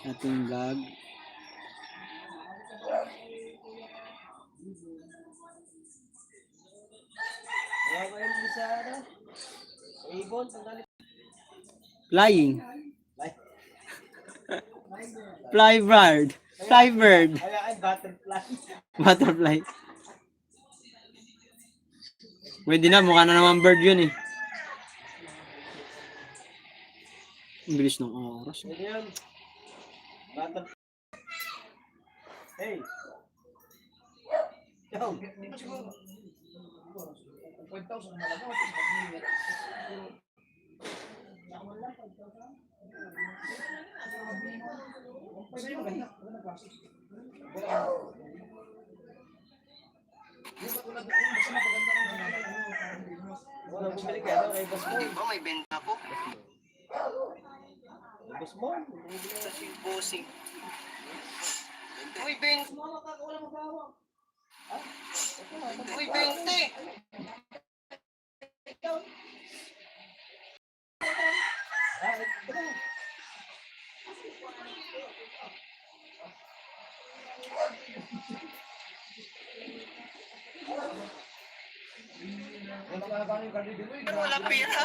ating vlog. Flying. Flybird. Flybird. Butterfly. Pwede na, mukha na naman bird yun eh. Ang bilis ng oras. Hey! Yo! 5,000 malaga. Diba may benta po? Sa bossing. Uy, 20. Uy, 20. Wala pira.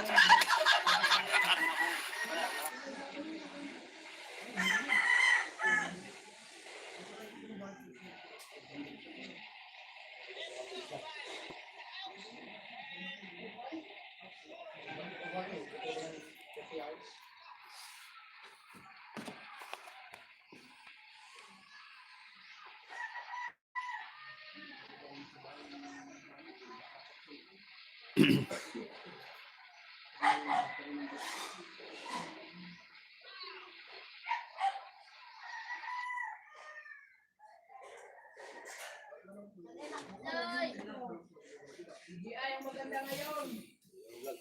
Ang maganda ngayon.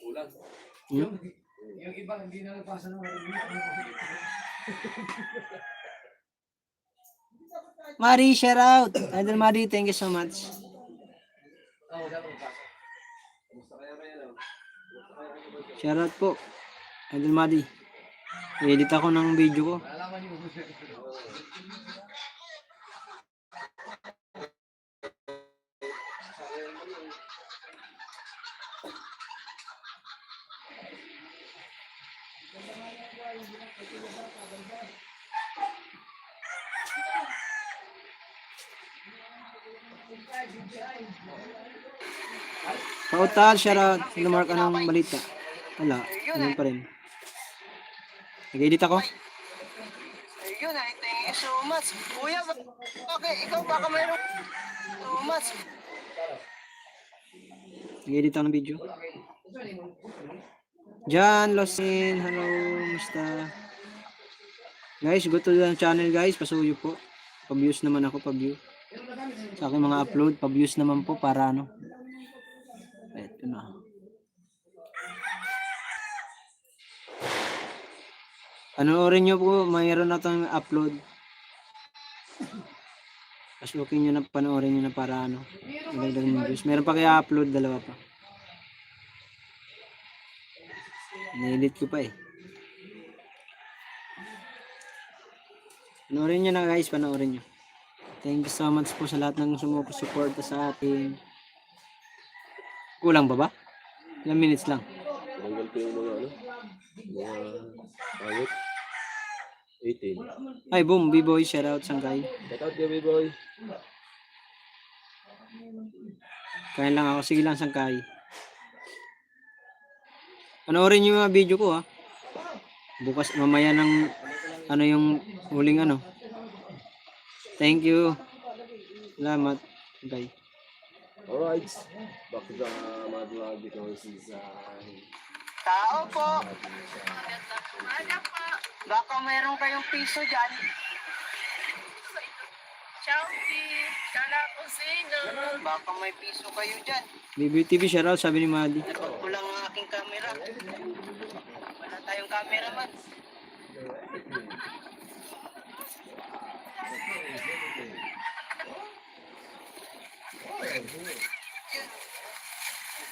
Kulang. Yung iba hindi na nagpasa ng Mari, shout out. Idol Mari, thank you so much. Shout out po. Idol Mari. I-edit ako ng video ko. Pautal, shout out. Hello Mark, anong balita? Wala, ganun pa rin. Nag-edit ako. Ayun, thank you so much. Kuya, okay, ikaw baka mayroon so much. Nag-edit ako ng video. Jan, Losin, hello, musta? Guys, go to the channel guys, pasuyo po. Pa-views naman ako, pa-view. Sa aking mga upload, pa-views naman po para ano. Ito na. Panoorin nyo po, mayroon na itong upload. Pasukin nyo na, panoorin nyo na para ano. Magandang yung views. Meron pa kaya upload, dalawa pa. Nilit ko pa eh. Panoorin nyo na guys, panoorin nyo. Thank you so much po sa lahat ng sumusuporta sa atin. Kulang ba ba? Ilang minutes lang? Tanggal ko yung mga ano, mga awit. 18. Ay, boom, B-boy, shout out Sangkay. Shout out kay B-boy. Kain lang ako, sige lang Sangkay. Panoorin nyo yung mga video ko ha. Bukas, mamaya ng ano yung huling ano. Thank you. Salamat. Sangkay. Alright. Back to the mga season. Tao po. Baka mayroon kayong piso dyan. Shopee, kala ko sino. Baka may piso kayo dyan. BBTV shoutout, sabi ni Madi. Napag ko lang ang aking camera. Wala tayong cameraman.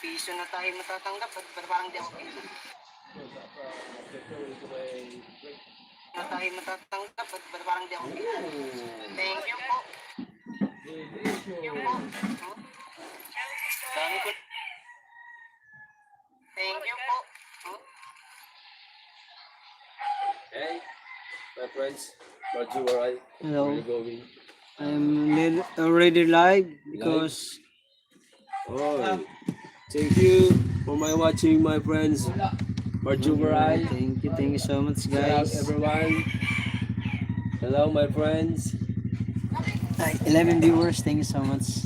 Piso na tayo matatanggap. Parang di ako piso. Na tayo kayo matatanggap at parang di ako. Thank you po. Thank you po. Dami ko. Thank you po. Hey, my friends, Marju, where are Hello. you going? I'm already live because Oh, thank you for my watching, my friends. Marju, where are you? thank you so much, Shout out guys. everyone. Hello, my friends. Ay, 11 viewers, thank you so much.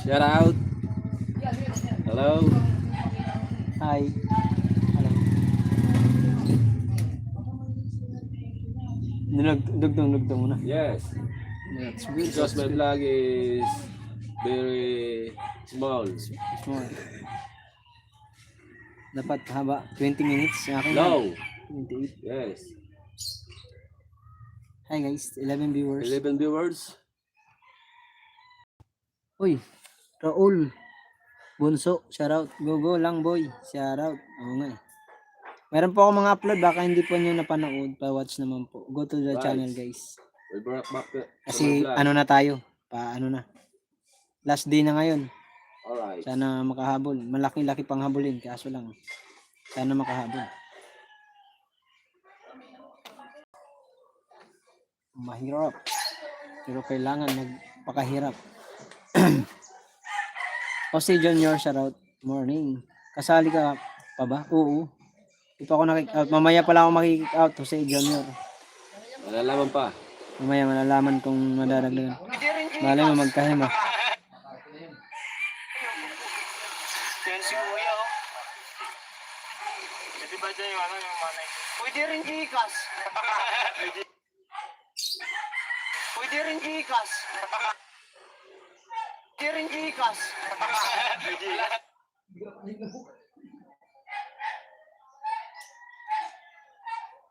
Shout out. Hello. Hi. Hello. Dugtong muna. Yes, That's good. because my vlog is very small. Small. Dapat haba 20 minutes. Sa akin No. 28. Yes. Hi guys, 11 viewers. 11 viewers. Uy, Raul. Bunso, shoutout. Go lang boy. Shoutout. Oo nga eh. Meron po ako mga upload, baka hindi po nyo napanood. Pa-watch naman po. Go to the Right. channel guys. We brought back to Kasi my vlog. ano na tayo. Ano na. Last day na ngayon. Alright. Sana makahabol. Malaki-laki pang habulin. Kaso lang. Sana makahabol. Mahirap. Pero kailangan magpakahirap. Jose Junior, shoutout. Morning. Kasali ka pa ba? Oo. Di pa ako nakik-out. Mamaya pala ako makik-out. Jose Junior. Malalaman pa. Mamaya malalaman kung madadagdagan. Malay mo magkahima. Yan si Kuya, oh. Pwede ba dyan yung yung manay? Pwede rin Gcash. Pwede rin Gcash. Pwede rin Gcash.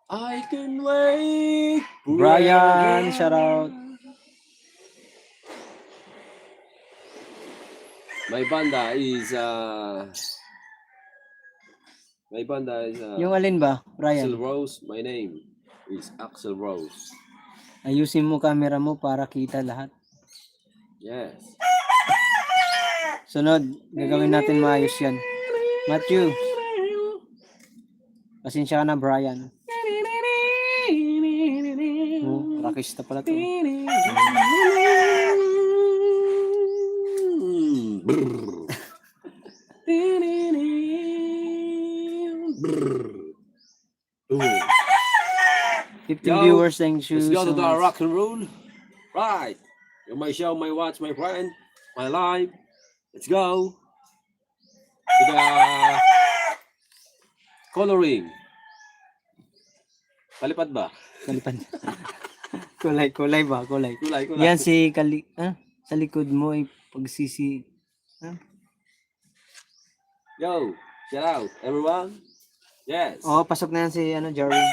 I can wait. Brian, shoutout. My banda is Yung alin ba, Axel Brian? Rose. My name is Axel Rose. Ayusin mo camera mo para kita lahat. Yes. Sunod, gagawin natin maayos yan. Matthew. Pasensya ka na, Brian. Oh, rockista pala to. Brr. Brr. Ooh. 15 Yo, viewers, thank you Let's go so to the much. rock and roll. Right. You my show, my watch, my friend, my live. Let's go to the coloring. Palipad ba? Kalipad. kulay ba? Kulay. Kulay. Yan si sa likod mo ay pagsisi. Yo, shout out, everyone. Yes. Oh, pasok na yan si Jerwin.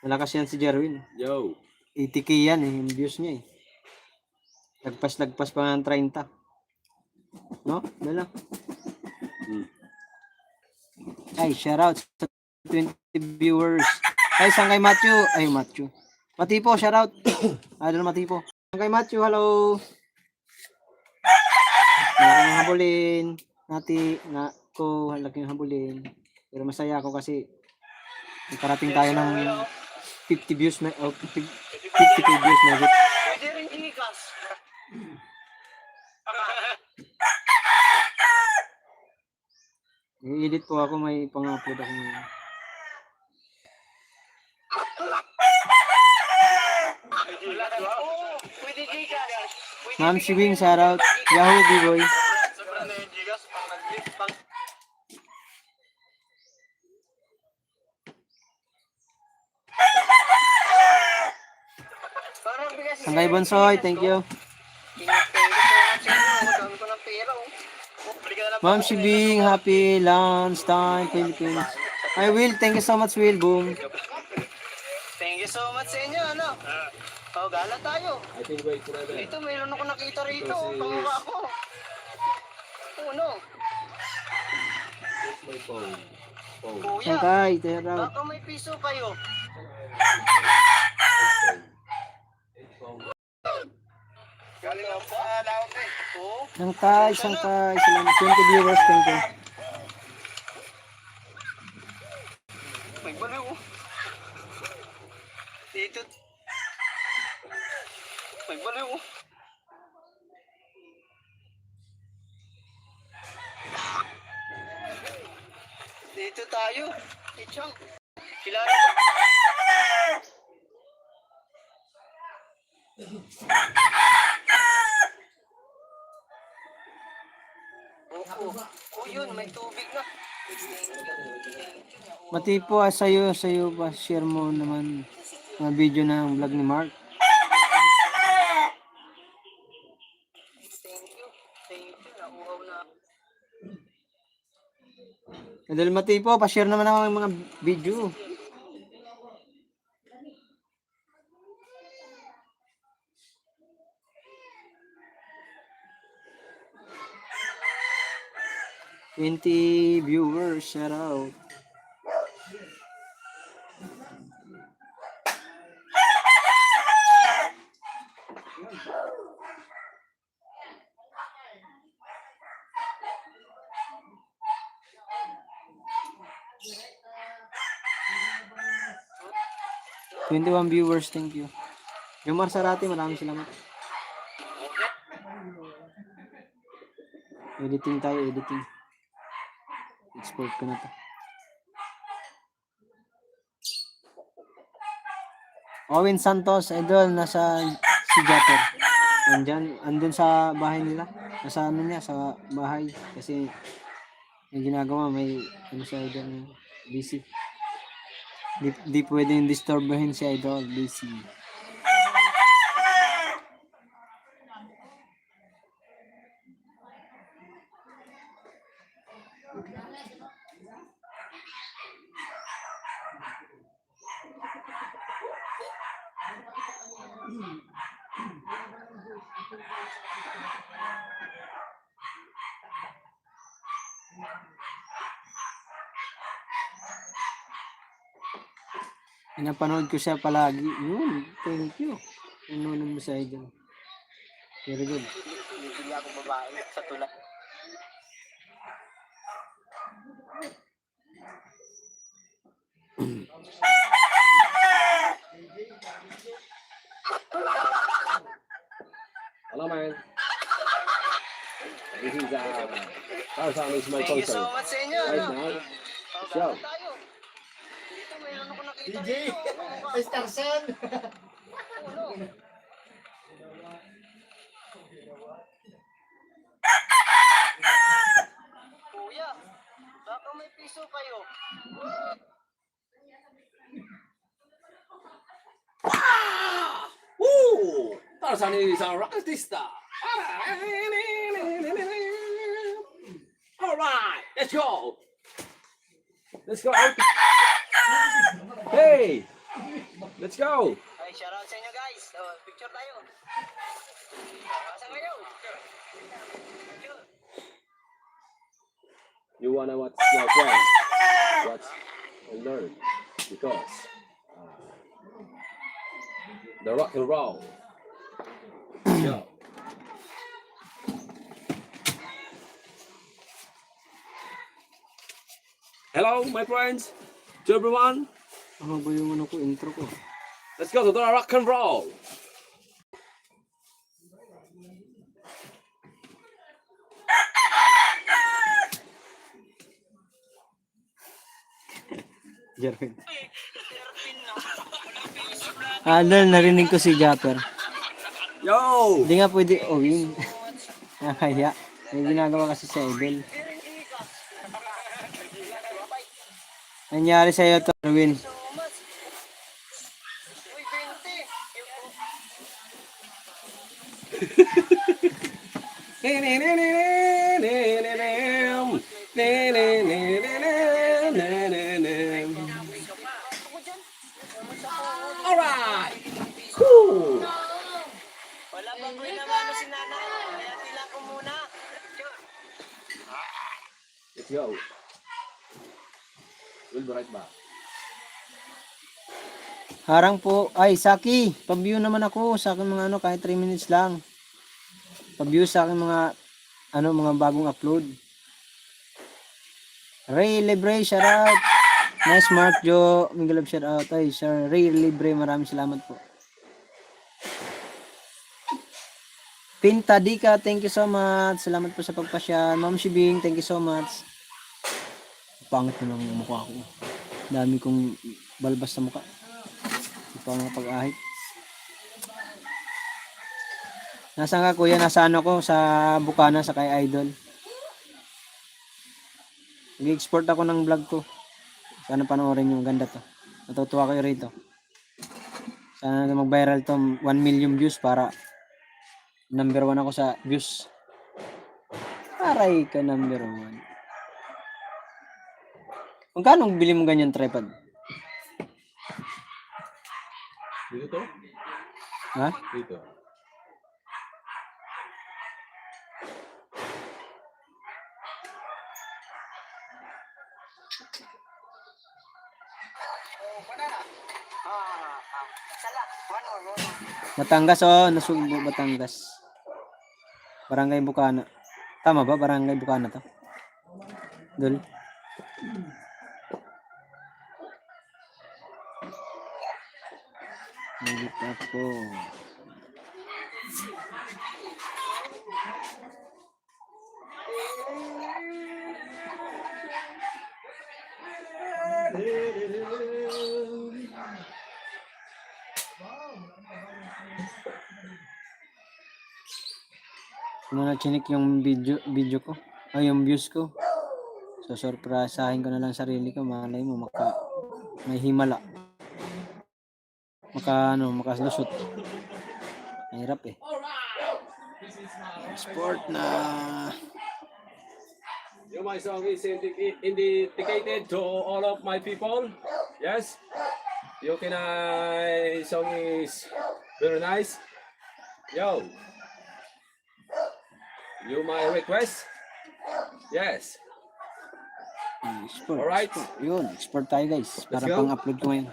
Malakas yan si Jerwin. Yo. 80k yan eh, yung views niya eh. Lagpas pa ng 30. No? Dala. Ay, shoutout sa 20 viewers. Ay, saan kay Matthew? Ay, Matthew. Matipo, shoutout. Idol Matipo. Saan kay Matthew, hello. Malaking habulin. Laking habulin. Pero masaya ako kasi nakarating tayo ng 50 views na, 50k views na. Pwede rin Gcash. I-edit po ako, may pang-upload ako ngayon. Oo, pwede Gcash. Ma'am si Wing, shoutout. Yahoo, B-Boy. Sobrang na yung Gcash, pang nag-lift, pang... Parang bigas Saan kay Bonsoy, thank you. Thank you so much sa inyo. Madami ko ng pera, oh. Balik ka na lang Ma'am si Wing, happy lunch time, Philippines. Ay, Will, thank you so much, Will. Boom. Thank you so much sa inyo, ano? Oh, gala tayo. I think wait forever. Dito, mayroon ako nakita rito. Pangaba ko. Oh, no. Here's my phone. Kuya, Sangkay, shout out. baka may piso kayo. Galing lang sa laot eh. Oo. Sangkay. Salamat 20 viewers, thank you. May baliw. Dito. May baliw. Dito tayo. Ichang. Kilala ko. Oo. Oh, yun. May tubig na. Matipo sa'yo ba share mo naman mga video ng vlog ni Mark? Thank you. Thank you. Nauhaw na. Dahil Matipo, pa-share naman ako ng mga video. Viewers, shout out. Twenty-one viewers, thank you. Yung Marsarati, maraming salamat. Editing tayo, editing. Export ko na to. Owen Santos, idol, nasa si Japper. Andun sa bahay nila. Nasa ano niya, sa bahay. Kasi yung ginagawa, may ano siya idol, busy. Di pwedeng disturbahin si idol, busy. Pinapanood ko siya palagi. Yun, thank you. Nanonood mo sa idol. Very good. Bibili ako babae sa tulad. Hello, man. This is Tarzan is my Thank you so concert. much sa inyo. Right ano? now, Oh, show. bakit tayo? Dito mayroon ako nakita DJ, dito. Starson. Uno. Kuya, baka may piso kayo. Woo! Tarzan is a rocketista. All right, let's go. Let's go. Hey, let's go. Ay, shoutout sa inyo guys. Oh, picture tayo. Asan kayo? Picture. You wanna watch your friend? Watch and learn because the rock and roll. Go. Hello, my friends. To everyone, Ano ba yung ano ko, intro ko? let's go to the rock and roll. Jerwin. Idol, narinig ko si Japper. Yo! Hindi nga pwede, Owen. Nakakaya. May ginagawa kasi sa idol. Nangyari sa'yo to, Erwin. So much. Uy, 20. Alright! Cool! Wala bang ginamano si nanay? Kaya tila ko muna. Picture. Let's go. We'll be right back. Harang po. Ay, Saki. Pa-view naman ako sa akin mga ano, kahit 3 minutes lang. Pa-view sa akin mga ano, mga bagong upload. Ray Libre, shout out. Nice Mark Joe. Miguel shout out. Ay, Sir Ray Libre, maraming salamat po. Pinta Dika, thank you so much. Salamat po sa pagpasya. Ma'am Shibing, thank you so much. Pangit na ng mukha ko. Dami kong balbas sa mukha. Hindi pa ako nakapag-ahit. Nasaan ka kuya? Nasa ano ko? Sa Bukana, sa kay Idol. Nag-export ako ng vlog ko. Sana panoorin yung ganda to. Natutuwa kayo rito. Sana mag-viral to. 1 million views para number 1 ako sa views. Aray ka number 1. Kung kano bili mo ganyan tripod? Dito to? Ha? Dito. Sala. One more. Batangas oh, Nasugbo, Batangas. Barangay Bukana. Tama ba? Barangay Bukana to? Dul. Nagit ako. Muna chinik yung video ko. Ay, yung views ko. So, surpresahin ko na lang sarili ko. Malay mo, may himala. Makalusot. Mahirap eh. Sport na. My song is dedicated to all of my people. Yes. Yung kinay song is very nice. Yo. You my request? Yes. Sport. Alright. Sport. Yun, sport tayo guys. Para go. pang-upload ko ngayon.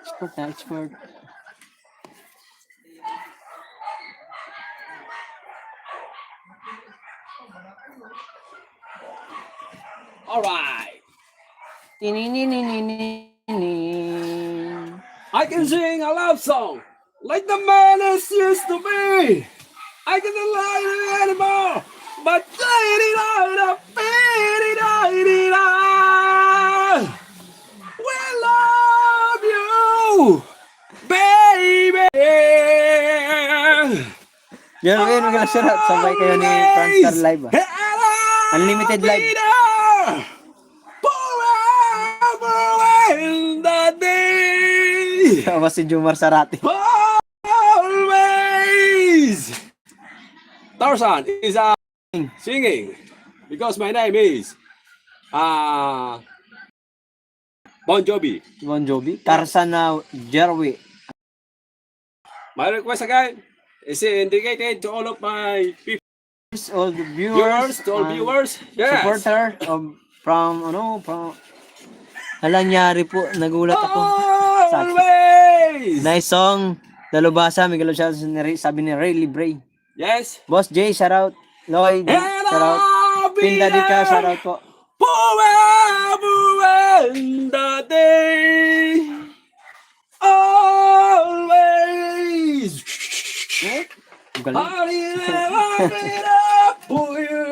Sport na, sport. Alright. Tininininininin. I can sing a love song like the man is used to be. I can lie anymore, but we love you, baby. Yan, okay, magkakasarap. Sabay kayo ni Franstar Live ah. Unlimited live. Forever in the day. Sama si Jumar Sarati. Always. Tarzan is singing because my name is Bon Jovi. Bon Jovi. Tarzan na Jerry. My request again is indicated to all of my people, All the viewers, to all and viewers. Yes. supporter from Hala, nyari po. Nagulat ako. Always. Nice song. Dalubasa. Miguel siya sabi ni Ray Libre. Yes. Boss Jay, shout out. Lloyd, shout out. Pinda Dika, shout out po. Forever in the day. Always. Ang galing. I never been up for you.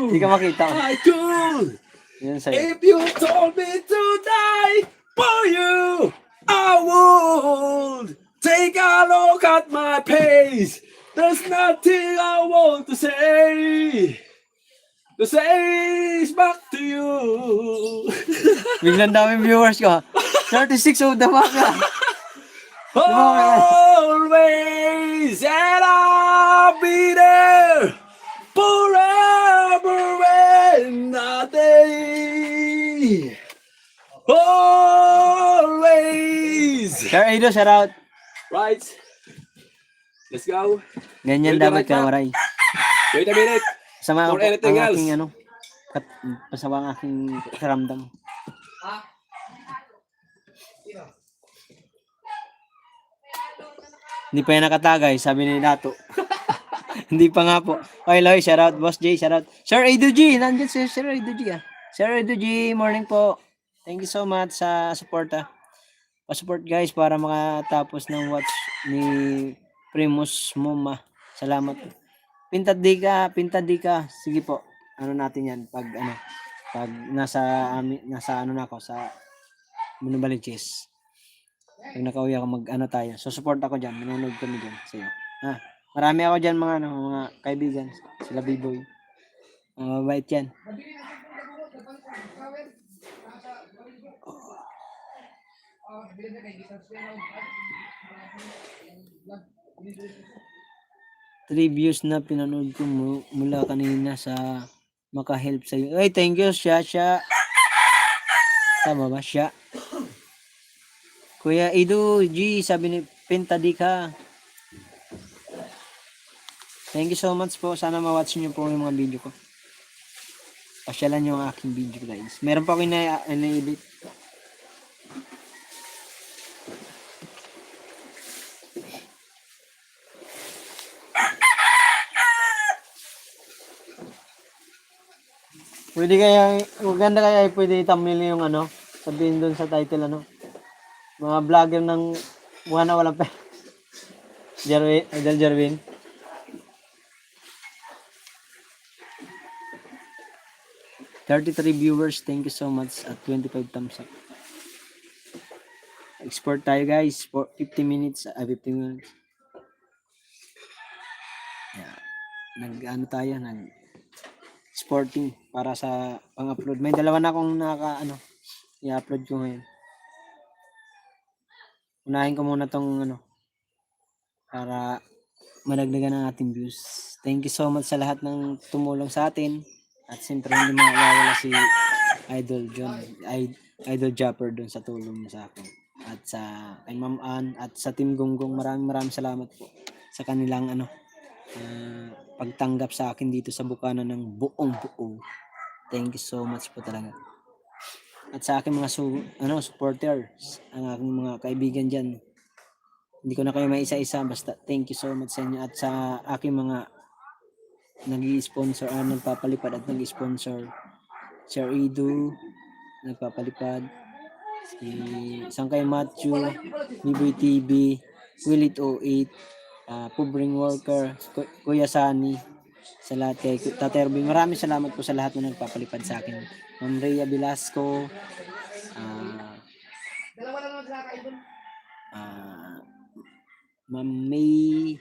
Hindi ka makita. I could. Yan sa'yo. If you told me to die for you, I would. Take a look at my face. There's nothing I want to say. To say is back to you. Biglang daming viewers ko. 36 of the ka. Always, and I'll be there forever and a day. Always. Sir Aido, shout out. Right. Let's go. Ganyan Wait, dapat right ka back. waray. Wait a minute. Sama For ang anything aking else. Pasawa ang aking karamdam. Ha? Sino? Hindi pa yan nakatagay, sabi ni Dato. Hindi pa nga po. Okay, Loy, shoutout. Boss J, shoutout. Sir Edu G, nandiyan si Sir Edu G ah. Sir Edu G, morning po. Thank you so much sa support ah. Pa-support guys para makatapos ng watch ni Primus Moma. Salamat. Pintad di ka. Sige po. Ano natin yan pag nasa ano na ako sa Munubaliches. Pag nakauwi ako tayo. So support ako diyan, manonood kami diyan sa iyo. Ha. Marami ako diyan mga kaibigan, sila B-boy. Mabait yan. Nabili na sa pagkabuot, nabalik ko, kawin. Nasa, balik ko. Nabili na kay Gisas Pero. 3 views na pinanood ko mula kanina sa makahelp sa iyo. Ay, thank you, Shasha. Tama ba, Sha? Kuya Edu G, sabi ni Pentadika. Thank you so much po. Sana ma-watch niyo po yung mga video ko. Pasyalan niyo ang aking video, guys. Meron pa ako na-edit. Pwede kaya, maganda kaya pwede thumbnail yung sabihin doon sa title mga vlogger ng mukha na walang pera. Jerwin, Idol Jerwin. $33 viewers, thank you so much at 25 thumbs up. Export tayo guys for 50 minutes. Yeah. Tayo, sporting para sa pang-upload. May dalawa na akong i-upload ko ngayon. Unahin ko muna tong para madagdagan ang ating views. Thank you so much sa lahat ng tumulong sa atin. At siyempre hindi mawawala si Idol John, Idol Japper doon sa tulong niya sa akin. At sa kay Ma'am Ann at sa Team Gonggong, maraming salamat po sa kanilang pagtanggap sa akin dito sa Bukana ng buong buo. Thank you so much po talaga. At sa aking mga supporters, ang aking mga kaibigan diyan. Hindi ko na kayo maisa-isa, basta thank you so much sa inyo at sa aking mga nag-i-sponsor, nagpapalipad at nag-i-sponsor. Sir Edu, nagpapalipad. Si Sangkay Matthew, Biboy TV, Willit 08, Pubring Worker, Kuya Sani, sa lahat kay Taterbing. Maraming salamat po sa lahat na nagpapalipad sa akin. Ma'am Rhea Velasco, Dalawa lang naman sila kaibon. Ma'am May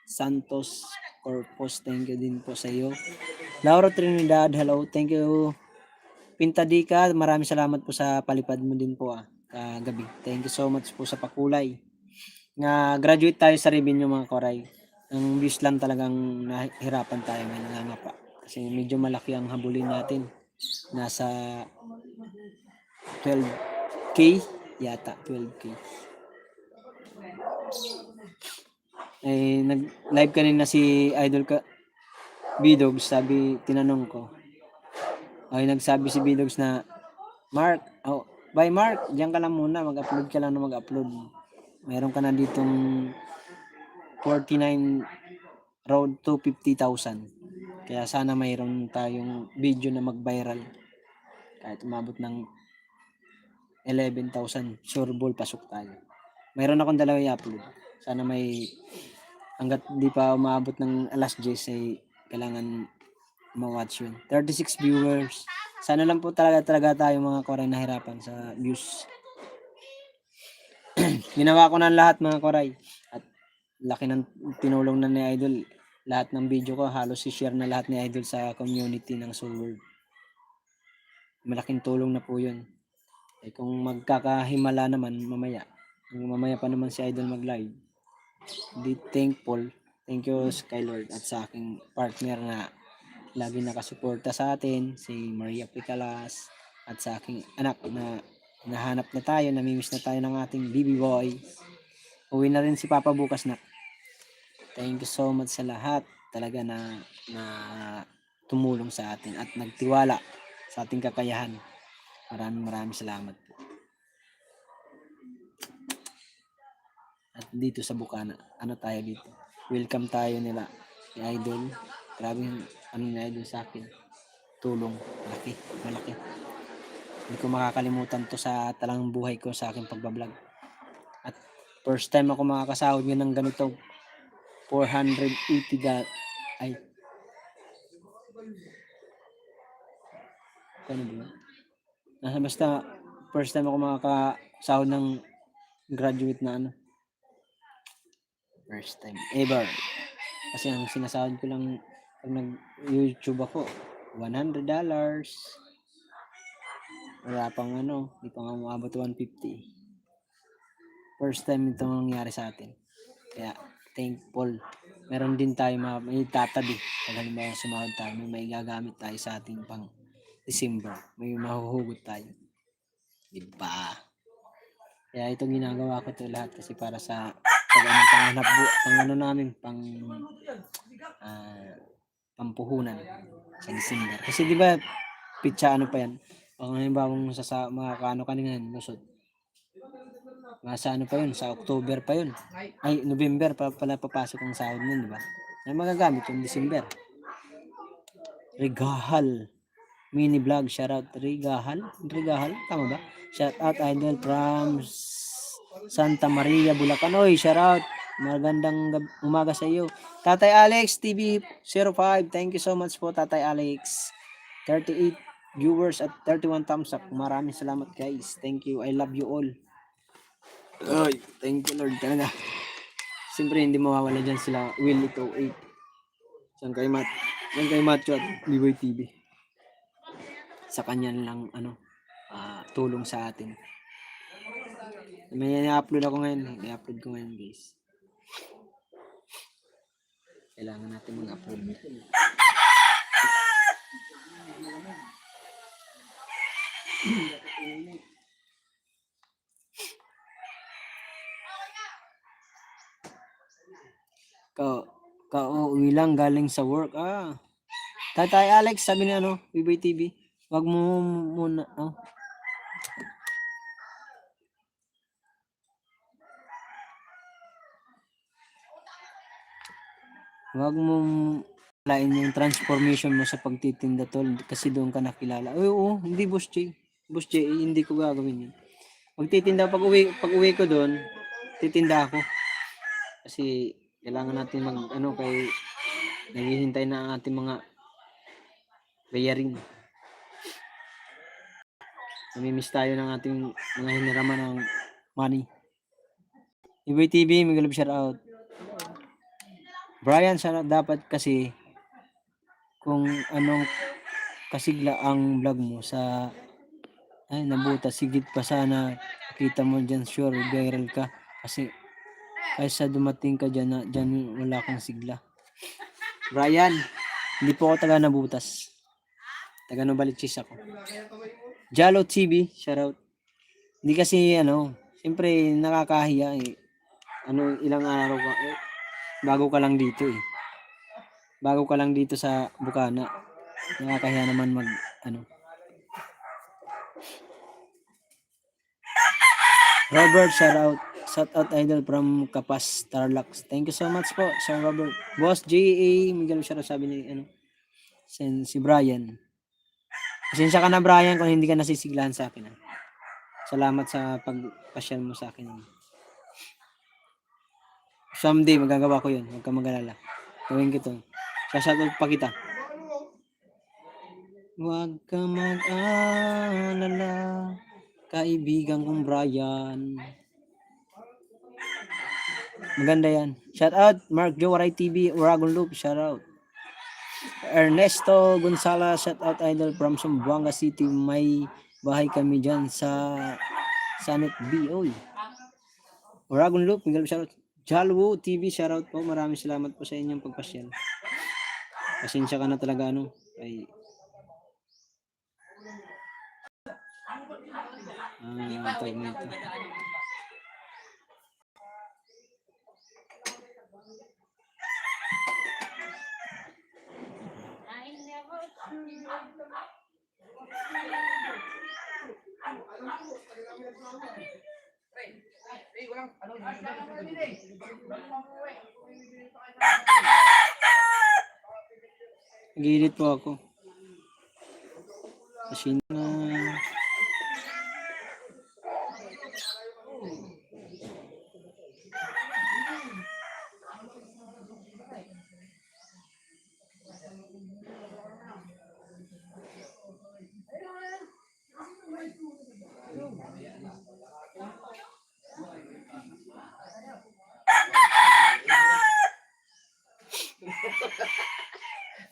Santos Corpus, thank you din po sa iyo. Laura Trinidad, hello, thank you. Pintadika, maraming salamat po sa palipad mo din po kagabi. Thank you so much po sa pakulay. Graduate tayo sa revenue mga koray. Ang views lang talagang nahirapan tayo, may nangangapa. Kasi medyo malaki ang habulin natin. Nasa 12K yata, 12K. Nag-live kanina si Idol Bidogs, tinanong ko. Nagsabi si Bidogs na, Mark, bye Mark, diyan ka lang muna, mag-upload ka lang na mag-upload. Mayroon ka na ditong 49 road to 50,000. Kaya sana mayroon tayong video na mag-viral. Kahit umabot ng 11,000, sure ball, pasok tayo. Mayroon akong dalawa i-upload. Sana hanggat di pa umabot ng alas 10 ay kailangan ma-watch yun. 36 viewers. Sana lang po talaga tayo mga koray nahirapan sa views. Ginawa ko na lahat mga koray. At laki ng tinulong na ni Idol. Lahat ng video ko halos i-share na lahat ni Idol sa community ng Soul World. Malaking tulong na po yun. Kung magkakahimala naman mamaya pa naman si Idol mag-live. Be thankful. Thank you Skylord at sa aking partner na lagi nakasuporta sa atin, si Maria Picalas, at sa aking anak na nahanap na tayo, namimiss na tayo ng ating baby boy. Uwi na rin si Papa bukas na. Thank you so much sa lahat talaga na tumulong sa atin at nagtiwala sa ating kakayahan. Maraming salamat po. At dito sa Bukana, ano tayo dito? Welcome tayo nila ni Idol. Grabe yung ano ni Idol sa akin. Tulong. Malaki. Hindi ko makakalimutan to sa talang buhay ko sa aking pagbablog. At first time ako makakasahod ng ganito. 480 ay ano ba yun? Basta first time ako makakasahod ng graduate na ano. First time ever. Kasi ang sinasahod ko lang pag nag-YouTube ako, $100. Wala pang ano, di pa nga umabot 150. First time ito nangyari sa atin. Kaya thankful. Meron din tayo may tatabi. Pag halimbawa sumahod tayo, may gagamit tayo sa ating pang December. May mahuhugot tayo. Diba? Kaya ito ginagawa ko ito lahat kasi para sa pampuhunan sa December. Kasi di ba pitsa ano pa yan? Pag halimbawa makakaano ka ngayon, lusot. Nasa ano pa yun? Sa October pa yun. Ay, November pa pala papasok ang sahod nun, di ba? Ay magagamit yung December. Regahal. Mini vlog, shoutout. Regahal? Tama ba? Shoutout Idol from Santa Maria, Bulacan. Oy, shoutout. Magandang umaga sa iyo. Tatay Alex TV 05. Thank you so much po, Tatay Alex. 38 viewers at 31 thumbs up. Maraming salamat, guys. Thank you. I love you all. Ay, thank you, Lord, talaga. Siyempre, hindi mawawala dyan sila Will 8. San kay Matthew at Liboy TV. Sa kanya lang, tulong sa atin. May i-upload ako ngayon. I-upload ko ngayon, guys. Kailangan natin mag-upload. Kauwi lang galing sa work. Tatay Alex, sabi ni Liboy TV. Wag mo muna, Wag mo lain yung transformation mo sa pagtitinda, tol, kasi doon ka nakilala. Oo, hindi Boss J. Boss J, hindi ko gagawin yun. Magtitinda pag uwi ko doon, titinda ako. Kasi kailangan natin kay naghihintay na ang ating mga bayarin. Namimiss tayo ng ating mga hiniraman ng money. Liboy TV, Miguel shout out. Brian, sana dapat kasi kung anong kasigla ang vlog mo sa nabuta, sigit pa sana kita mo dyan, sure viral ka kasi kaysa dumating ka dyan wala kang sigla. Brian, hindi po ako taga Nabutas, taga Novaliches ako. Jalo TV, shoutout. Hindi kasi siyempre nakakahiya ilang araw ka bago ka lang dito bago ka lang dito sa Bukana, nakakahiya naman Robert, shoutout Idol from Kapas, Tarlac. Thank you so much po, Sir Robert. Boss J.A. Miguel, shoutout, sabi ni si Brian. Pasensya ka na, Brian, kung hindi ka nasisiglahan sa akin. Salamat sa pagpasyal mo sa akin. Someday magagawa ko yun, huwag ka mag-alala. Gawin ko to. Shoutout pa kita. Huwag ka mag-alala, kaibigan kong Brian. Maganda yan. Shoutout Mark Jowaray TV, Uragon Loop, shoutout. Ernesto Gonzalez, shoutout Idol from Zamboanga City. May bahay kami dyan sa Sanit B.O. Uragon Loop, Miguel, shoutout. Jalwo TV, shoutout po. Maraming salamat po sa inyong pagpasyal. Pasensya ka na talaga ay tawag nito. walang, ano, Nag-edit po ako. Kasi na...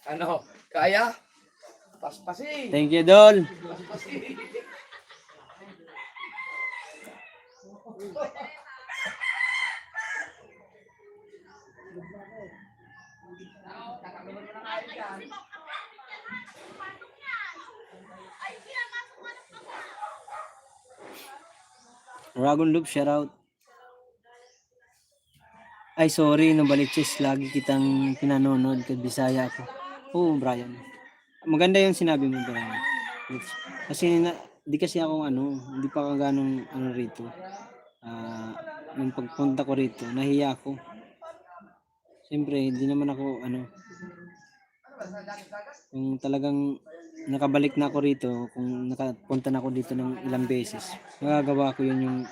ano, kaya? Paspasin. Thank you, Dol. Dragon Loop, shoutout. Ay, sorry, no Baliches, lagi kitang pinanonood kasi Bisaya ako. Oo, Brian. Maganda yung sinabi mo, Brian. Kasi di kasi ako hindi pa ako ganong rito. Yung pagpunta ko rito, nahiya ako. Siyempre, hindi naman ako kung talagang nakabalik na ako rito, kung nakapunta na ako dito ng ilang beses, magagawa ko yun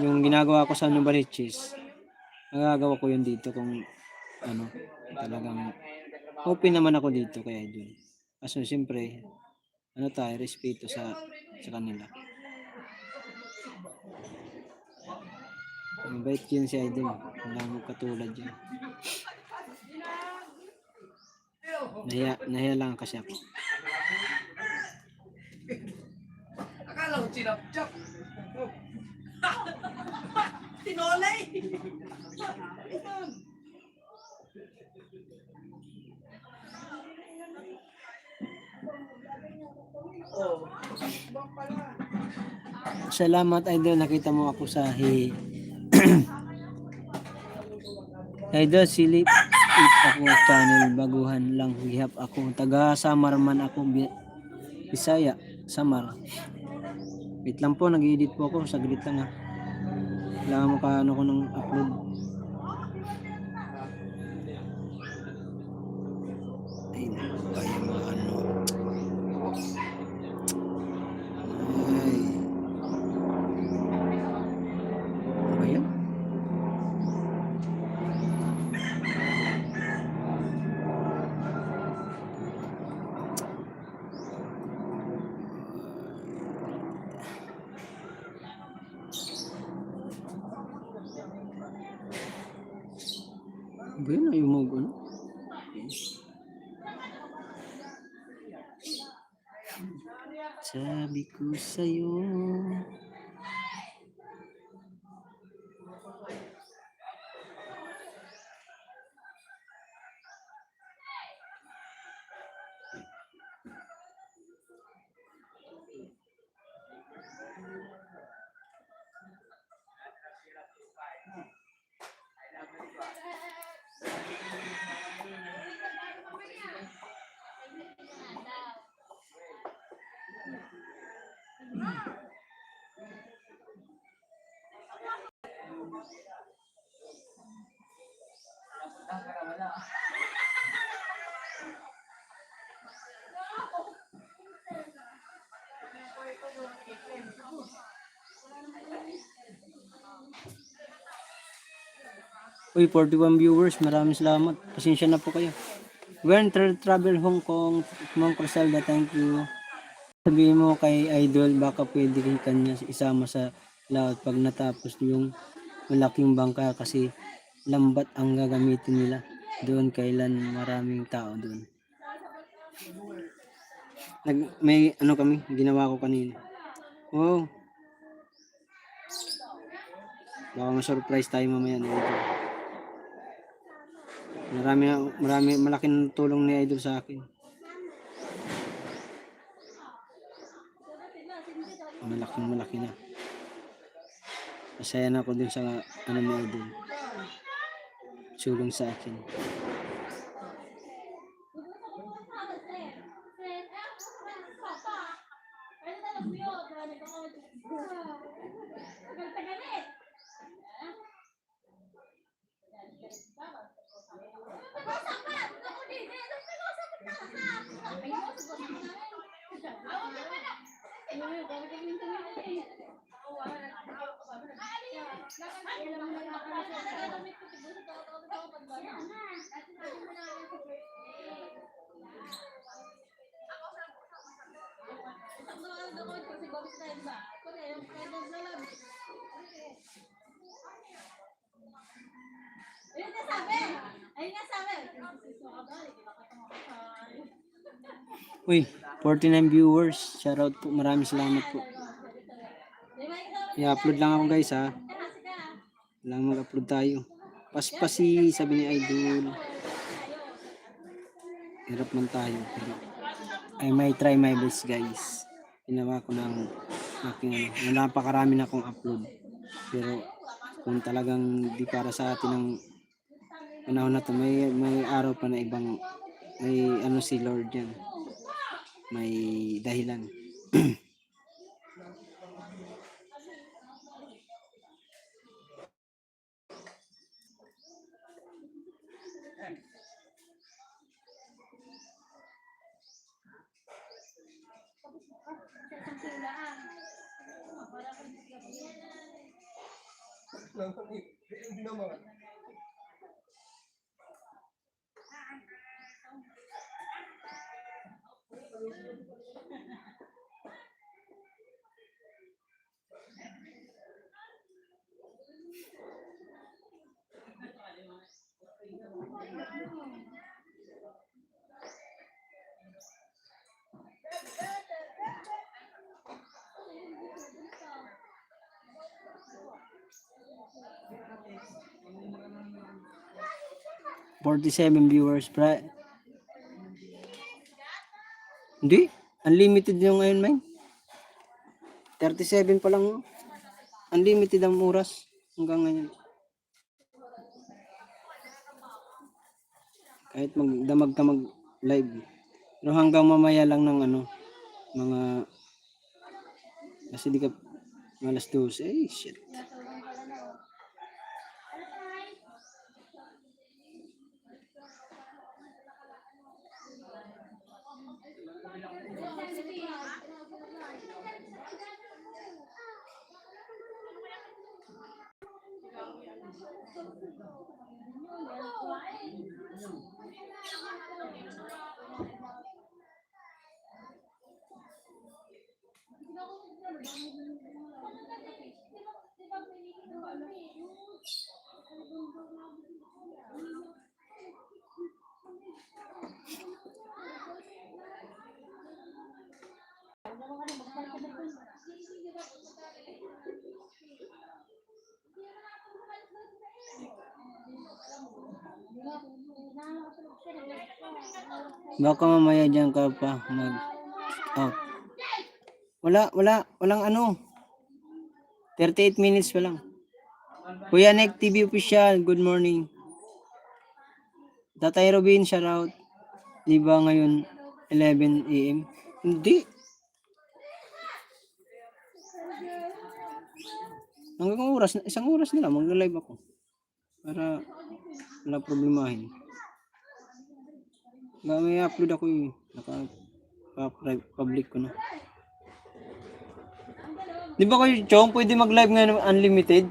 yung ginagawa ko sa Novaliches. Magagawa ko yun dito kung talagang open naman ako dito kaya idol. Kasi siyempre, tayo, respeto sa kanila. Mabait yun si idol. Wala mo katulad yun. Nahiya lang kasi ako. Akala ko chinap-chap. Tinolay. Salamat idol, nakita mo ako sa idol silip ako channel, baguhan lang gihap ako, taga Samar man ako, Bisaya, Samar. Wait lang po, nag-edit po ako, saglit lang ha. Kailangan mo ko ng upload. Ay, ay, Ayan. Ba yun? Ayaw mo sabi ko sa'yo. Uy, 41 viewers, maraming salamat. Pasensya na po kayo. When travel Hong Kong, Mong Criselda, thank you. Sabihin mo kay Idol, baka pwede kanya isama sa laot pag natapos yung malaking bangka kasi lambat ang gagamitin nila. Doon kailan maraming tao doon. May kami, ginawa ko kanina. Wow. Baka ma-surprise tayo mamaya ni Idol. Marami malaking tulong ni Idol sa akin. Malaki na. Masaya na ako dun sa ni Idol. Tulong sa akin. Uy, 49 viewers. Shoutout po. Maraming salamat po. I-upload lang ako guys ha. Lang mag-upload tayo. Paspasi, sabi ni Idol. Hirap man tayo. Pero I may try my best guys. Ginawa ko ng aking napakarami na akong upload. Pero kung talagang di para sa atin ang panahon na to, may araw pa na ibang may ano si Lord yan. May dahilan. $47 viewers, bro. Hindi. Unlimited yung ngayon, man. 37 pa lang. Unlimited ang oras hanggang ngayon. Kahit magdamag ka mag-live. Pero hanggang mamaya lang ng ano, mga kasi di ka malas 12. Eh, shit. Baka mamaya dyan ka pa mag-out. Walang ano. 38 minutes pa lang. Kuya Nick TV Official, good morning. Tatay Robin, shoutout. Di ba ngayon 11 AM? Hindi. Hanggang oras, isang oras na lang, mag-live ako. Para wala problemahin. May upload ako eh. Public ko na. Di ba kayo, Chong, pwede mag-live ngayon unlimited?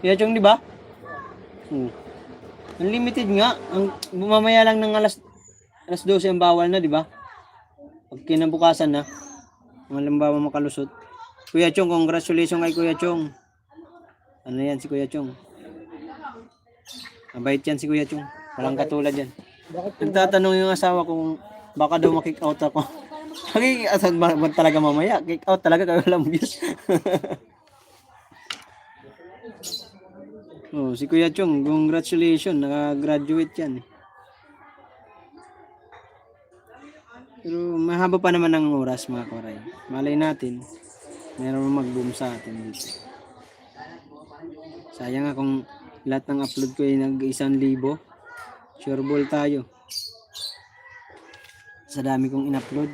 Kaya Chong, di ba? Unlimited nga. Ang mamaya lang ng alas 12 ang bawal na, di ba? Pag kinabukasan na, halimbawa makalusot. Kuya Chong, congratulations kay Kuya Chong. Ano yan si Kuya Chong? Mabait yan si Kuya Chong. Walang katulad yan. Nagtatanong yung asawa kung baka daw makick out ako. Kick-out ba talaga mamaya? Kick-out talaga kayo lang views. Oh, si Kuya Chong, congratulations. Naka-graduate yan. Pero mahaba pa naman ang oras mga koray. Malay natin, meron mag-boom sa atin dito. Sayang nga kung lahat ng upload ko ay nag-1,000. Sure ball tayo. Sa dami kong in-upload,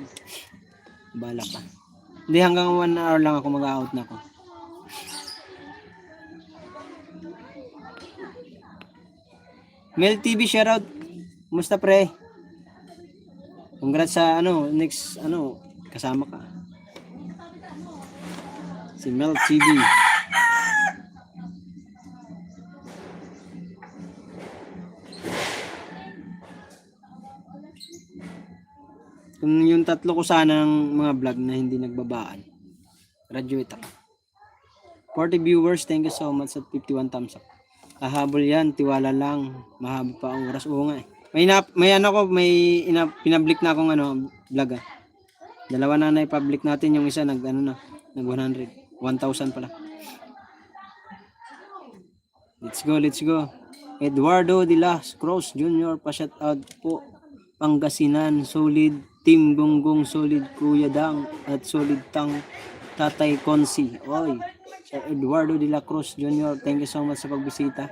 bala pa. Hindi, hanggang 1 hour lang ako mag-out na ako. Mel TV, shoutout. Kumusta pre? Congrats sa next kasama ka. Si Mel TV. Kung yung tatlo ko sana ng mga vlog na hindi nagbabaan, graduate ako. 40 viewers, thank you so much at 51 thumbs up. Hahabol yan, tiwala lang. Mahaba pa ang oras. Oo nga eh. Pinablik na akong vlog ah. Dalawa na i-public natin, yung isa nag 100. 1,000 pala. Let's go. Eduardo de las Cruz Jr. pa-shout out po. Pangasinan, solid Team Gonggong, solid Kuya Dang at solid Tatay Konsi. Oy, Sir Eduardo de la Cruz Jr. Thank you so much sa pagbisita.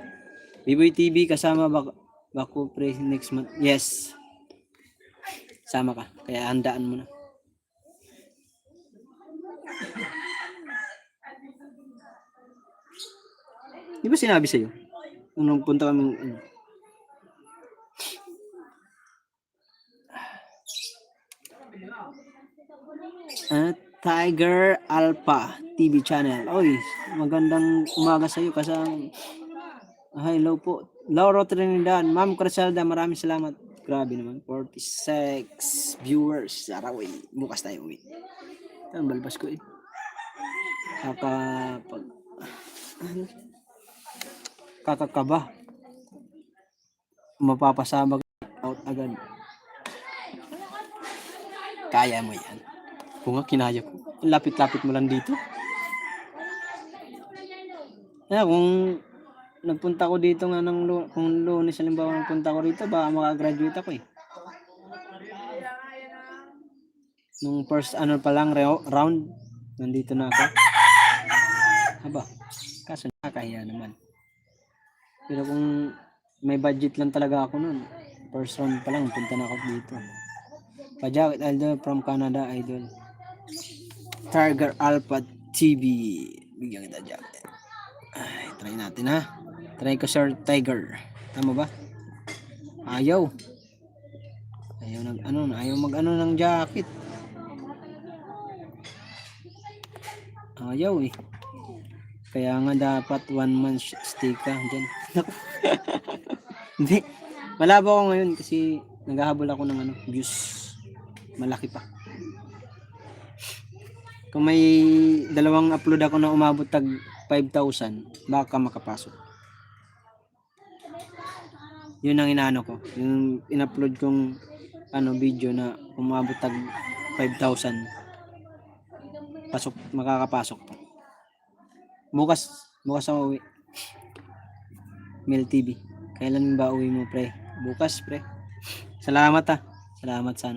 Biboy TV kasama bako pre next month. Yes. Sama ka. Kaya handaan mo na. Di ba sinabi sa'yo? Nung punta kami, Tiger Alpha TV channel. Oy, magandang umaga sa iyo kasama. Hello po. Lauro Trinidad, Ma'am Criselda, maraming salamat. Grabe naman, 46 viewers. Araway, bukas tayo uwi. Ang balbas ko eh. Kakakaba. Mapapasabag out agad. Kaya mo yan. Kung nga kinaya ko. Lapit-lapit mo lang dito. Kung nagpunta ko dito nga kung Lunes halimbawa nagpunta ko rito, baka makagraduate ako eh. Nung first pa lang round, nandito na ako. Aba, kaso nakakahiya naman. Pero kung may budget lang talaga ako nun, first round pa lang, punta na ako dito. Pajakit Idol from Canada, Idol. Tiger Alpha TV. Bigyan kita jacket. Ay, try natin ha. Try ko Sir Tiger. Tama ba? Ayaw. Ayaw ng jacket. Ayaw eh. Kaya nga dapat 1 month stay ka dyan. Hindi. Malabo ako ngayon kasi naghahabol ako ng views. Malaki pa. Kung may dalawang upload ako na umabot tag 5,000, baka makapasok. Yun ang inaano ko. Yung in-upload kong video na umabot tag 5,000. Makakapasok pa. Bukas ako uwi. Mel TV. Kailan ba uwi mo, pre? Bukas, pre. Salamat ha. Salamat sa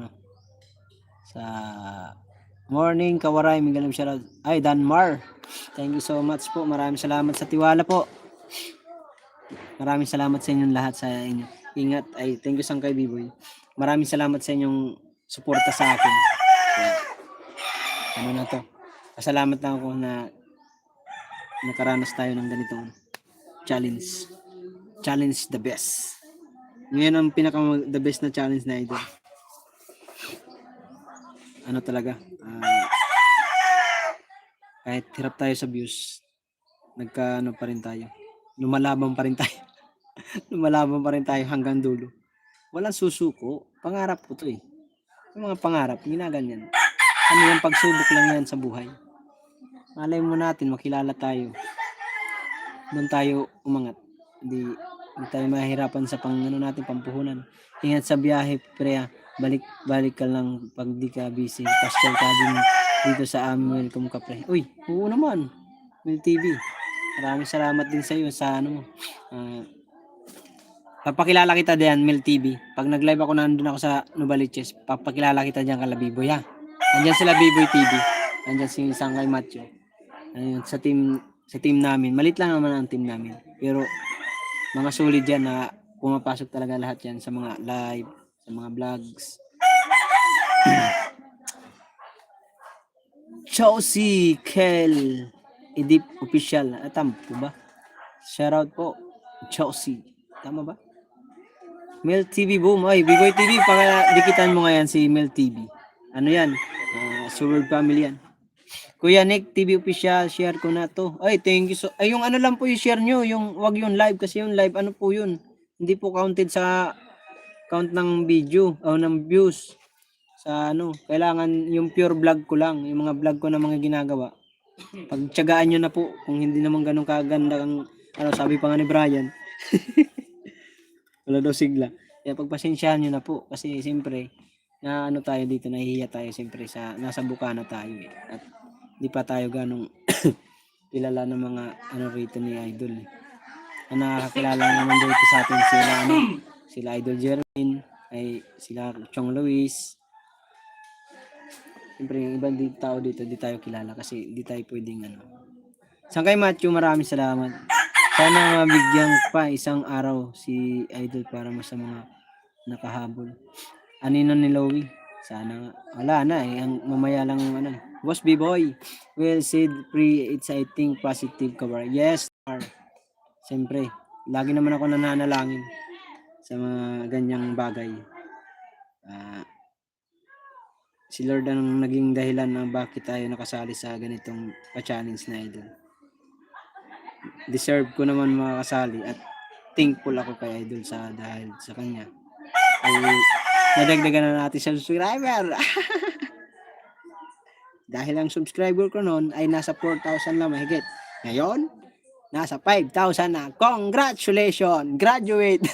morning, Kawaray, Miguel Shoutout. Ay, Danmar. Thank you so much po. Maraming salamat sa tiwala po. Maraming salamat sa inyong lahat sa inyo. Ingat. Ay, thank you Sangkay Biboy. Maraming salamat sa inyong suporta sa akin. Ano na to? Pasalamat lang ako na nakaranas tayo ng ganitong challenge. Challenge the best. Ngayon ang the best na challenge na ito. Talaga, kahit hirap tayo sa views, pa rin tayo. Lumalaban pa rin tayo. Lumalaban pa rin tayo hanggang dulo. Walang susuko. Pangarap ko to eh. Yung mga pangarap, ginaganyan. Yung pagsubok lang yan sa buhay. Malay mo natin, makilala tayo. Doon tayo umangat. Hindi tayo mahirapan sa pampuhunan. Ingat sa biyahe, pre. Balik ka lang pag di ka busy. Pasyal ka din dito sa amin. Welcome ka, pre. Uy, oo naman. Mel TV. Maraming salamat din sa iyo sa mo. Papakilala kita diyan, Mel TV. Pag nag-live ako, nandun ako sa Novaliches. Papakilala kita diyan kala Biboy ha. Nandiyan sila Biboy TV. Nandiyan si Sangkay Macho. Ayun, sa team namin. Malit lang naman ang team namin. Pero mga solid yan na pumapasok talaga lahat yan sa mga live, sa mga vlogs. Chelsea Kel Edip Official. Tama po ba? Shoutout po. Chelsea. Tama ba? Mel TV boom. Ay, Biboy TV. Dikitan mo nga yan si Mel TV. Ano yan? Surword family yan. Kuya Nick TV Official. Share ko na to. Ay, thank you so. Ay, yung lang po yung share nyo. Wag yung live. Kasi yung live, po yun? Hindi po counted sa count ng video o ng views. Sa ano, kailangan yung pure vlog ko lang, yung mga vlog ko na mga ginagawa. Pagtiyagaan nyo na po, kung hindi naman ganun kaganda ang, ano, sabi pa nga ni Brian, wala daw sigla. Kaya pagpasensyahan nyo na po, kasi siyempre, na ano tayo dito, nahihiya tayo siyempre sa, nasa bukana tayo eh. At di pa tayo ganong kilala ng mga ano rito ni Idol eh. Ang nakakakilala naman dito sa atin sila, ano, sila Idol Jerwin, ay sila Chong Luis. Siyempre yung ibang tao dito, di tayo kilala kasi di tayo pwedeng ano. Sa kay Matthew, maraming salamat. Sana mabigyan pa isang araw si Idol para mas sa mga nakahabol. Anino ni Lowy? Sana nga. Wala na eh. Ang mamaya lang yung ano. Boss B-Boy. Well said, pre-exciting, positive cover. Yes, sir. Siyempre, lagi naman ako nananalangin sa mga ganyang bagay. Si Lord ang naging dahilan ng bakit tayo nakasali sa ganitong pa-challenge na Idol. Deserve ko naman makasali at thankful ako kay Idol sa dahil sa kanya. Ay nadagdagan na natin sa subscriber. Dahil ang subscriber ko noon ay nasa 4,000 lang mahigit. Ngayon, nasa 5,000 na. Congratulations! Graduate!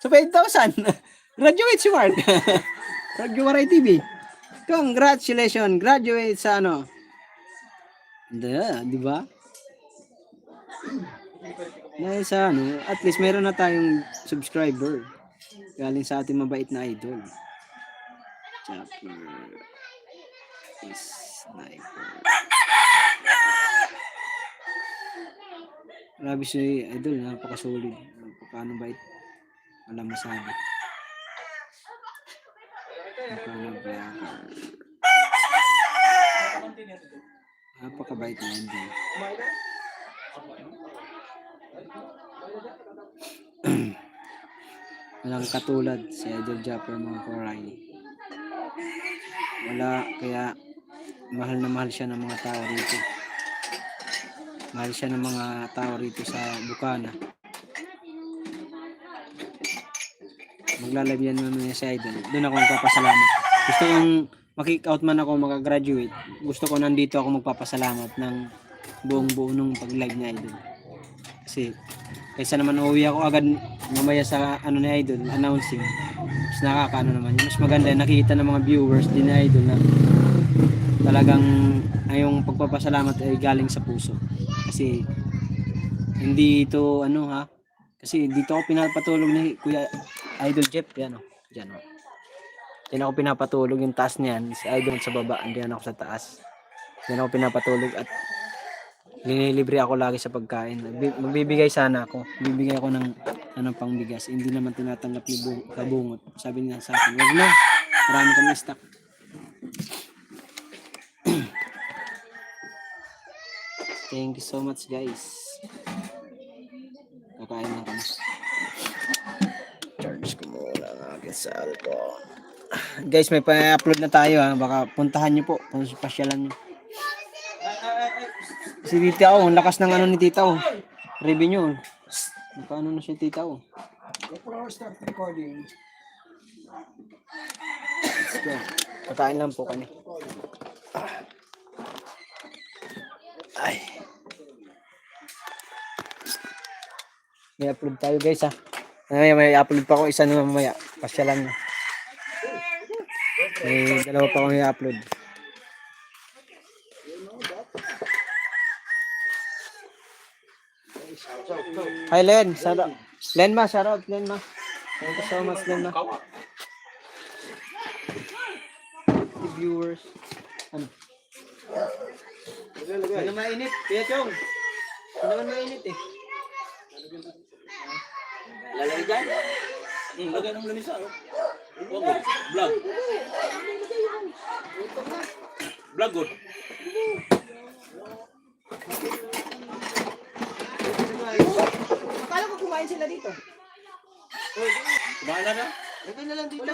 So 5,000. Graduate si Mark. Ragjuwaray TV. Congratulations! Graduate sa ano? Di ba? Dahil sa ano, at least meron na tayong subscriber. Galing sa ating mabait na idol. Chopper is sniper. Grabe si idol, napakasolid. Napakano bait. Wala masabi. Napakabait na idol. Walang katulad si Idol Japper mga koray. Wala, kaya mahal na mahal siya ng mga tao rito. Mahal siya ng mga tao rito sa Bukana. Maglalagyan naman niya si Idol. Doon ako magpapasalamat. Gusto kong makick out man ako makagraduate. Gusto ko nandito ako magpapasalamat ng buong buo nung pag-live ni Idol. Kasi kaysa naman uuwi ako agad mamaya sa ano ni Idol, announcing. Mas nakakaano naman. Mas maganda nakikita ng mga viewers din ni Idol na talagang yung pagpapasalamat ay galing sa puso. Kasi hindi ito ano ha. Kasi dito ako pinapatulog ni Kuya Idol Jeff, yan o. Diyan o. Diyan ako pinapatulog yung taas niyan. Si Idol sa baba, andiyan ako sa taas. Diyan ako pinapatulog at linilibre ako lagi sa pagkain. Magbibigay sana ako. Bibigay ako ng anong pangbigas. Hindi naman tinatanggap ni Kabungot. Sabi niya sa akin, wag na. Marami kami stock. Thank you so much guys. Kakain lang kami. Charge ko muna ang aking cellphone. Guys, may pa-upload na tayo ha. Baka puntahan nyo po. Pasyalan nyo. Si Tita O, ang lakas ng ano ni Tita O. Revenue. Paano na si Tita O? Before I start recording, Let's go. Kakain lang po kami. Ay. May upload tayo guys ha. May upload pa ako isa na mamaya. Pasyalan nyo. May dalawa pa akong i-upload. Hi Len, shout out. Len ma, shout out Len ma. Thank you so much Len ma. The viewers. Ano? Ano mainit? Kuya Chong. Ano naman mainit eh. Lalagay dyan? Lagay ng lanisa. Vlog. Vlog good. akala ko kumain sila dito. Kumain na na? Ito na lang dito.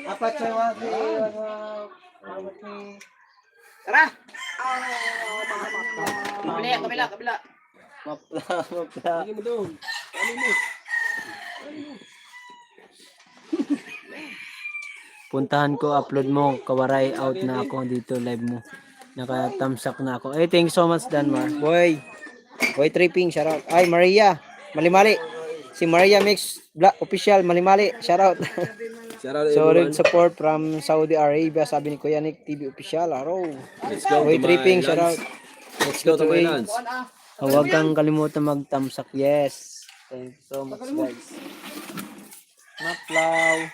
Apat sa wati. Tara! Kabila. Mapla. Lagi mo doon. Ano mo? Puntahan ko, upload mo, kawaray out na ako dito, live mo. Naka-thumbs up na ako. Thank you so much, Danmar. Boy Tripping, shout out. Ay, Maria, Malimali. Si Maria Mix Official, Malimali, shout out. Shout out Solid everyone. support from Saudi Arabia, sabi ni Kuya Nick TV Official. Araw. Let's go Boy to my Tripping, shout out. lands. Let's go to my lands. Huwag kang kalimutan mag-thumbs up. Yes. Thank you so much, guys. Maplaw.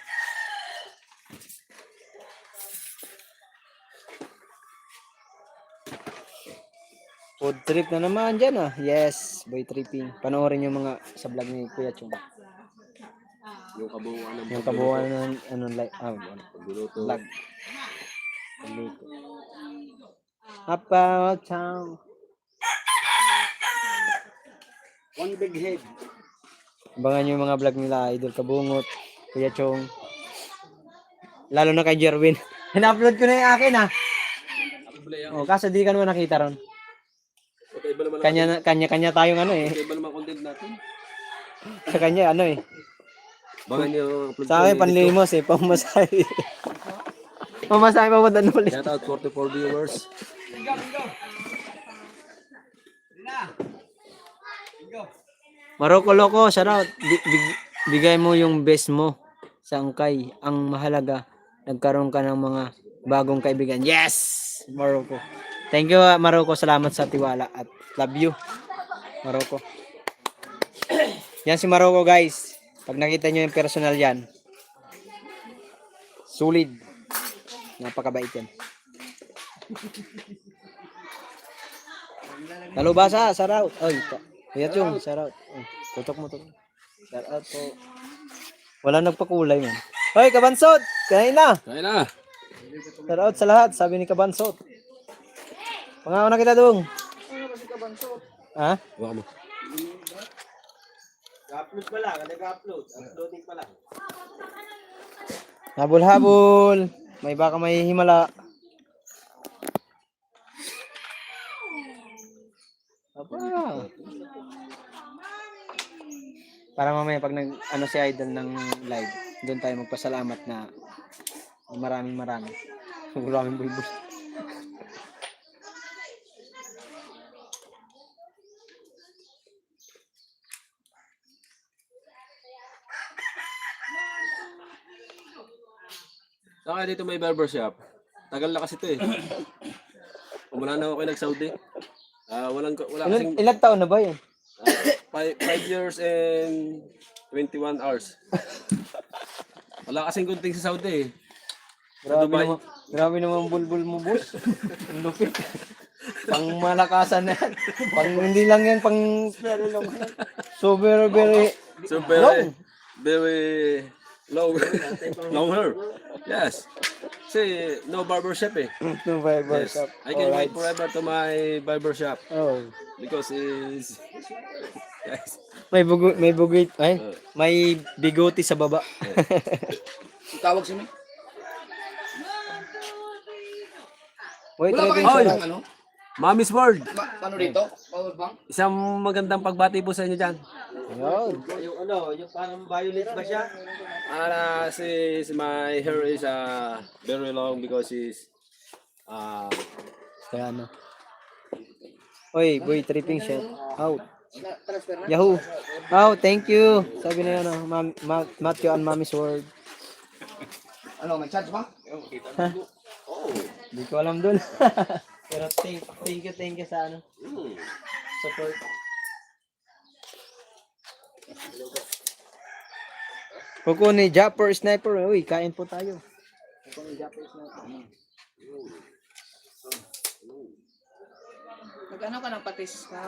Food trip na naman dyan ah. Yes, Boy Tripping. Panoorin yung mga sa vlog ni Kuya Chung. Yung kabuuan ng Yung kabuuan ng pagluluto. vlog. Pagluto. About town. One big head. Abangan yung mga vlog nila, Idol Kabungot, Kuya Chong. Lalo na kay Jerwin. In-upload ko na yung akin ah. Oh, kaso di ka naman nakita ron. Okay, iba naman Kanya tayong ano eh. okay, iba naman content natin. Sa kanya ano eh. Bangan niyo upload Sa akin panlimos eh, pamasahe. Pamasahe pa punta ulit. Shout out 44 viewers. Maroko Loko, shout out. Bigay mo yung best mo sa angkay. Ang mahalaga, nagkaroon ka ng mga bagong kaibigan. Yes! Maroko. Thank you, Maroko. Salamat sa tiwala at love you, Maroko. Yan si Maroko, guys. Pag nakita nyo yung personal yan, solid. Napakabait yan. Talubasa, shoutout. Oy, Kuya Chung, shoutout. Tutok mo, tutok. Shoutout po. Wala nagpakulay man. Hoy, Kabansot! Kain na! Kaya na. Shoutout sa lahat, sabi ni Kabansot. Pangaw na kita dong. Ha? Baka mo. Upload pala, nag-upload. Uploading pala. Habol-habol. May baka may himala. Aba. Para mamaya pag ano si Idol ng live, doon tayo magpasalamat na maraming. Maraming bulbul. Saka dito may barbershop. Tagal na kasi ito eh. Wala na ako kayo nag-Saudi. Wala kasing Ilang taon na ba yun? 5 years and 21 hours. Wala kasing gunting sa Saudi eh. Grabe naman bulbul mo, boss. Ang lupit. Pang malakasan na yan. Pang hindi lang yan, pang so very So long. very long. Long hair. Yes. Say no barbershop eh. No barber Yes. shop. I can wait Alright. forever to my barbershop Oh. because it's yes. May bugit. Ay, may bigoti sa baba. Tawag si May. Wait, Wala ba Trevin, kayo shout ng out. ano? Mommy's World. Ano dito? Power bank? Isang magandang pagbati po sa inyo dyan. Yun. Yung parang violet ba siya? Si my hair is very long because it's Kaya ano. Oy, boy, tripping shit. Out. Transfer na? Yahoo. Oh, thank you. Sabi na yun, Matthew and Mommy's World. Ano, may charge ba? Hindi ko alam dun. Pero thank you sa ano. Support. Kuko ni Japper Sniper. Uy, kain po tayo. Kuko ni Japper Sniper. Magkano ka ng patis ka?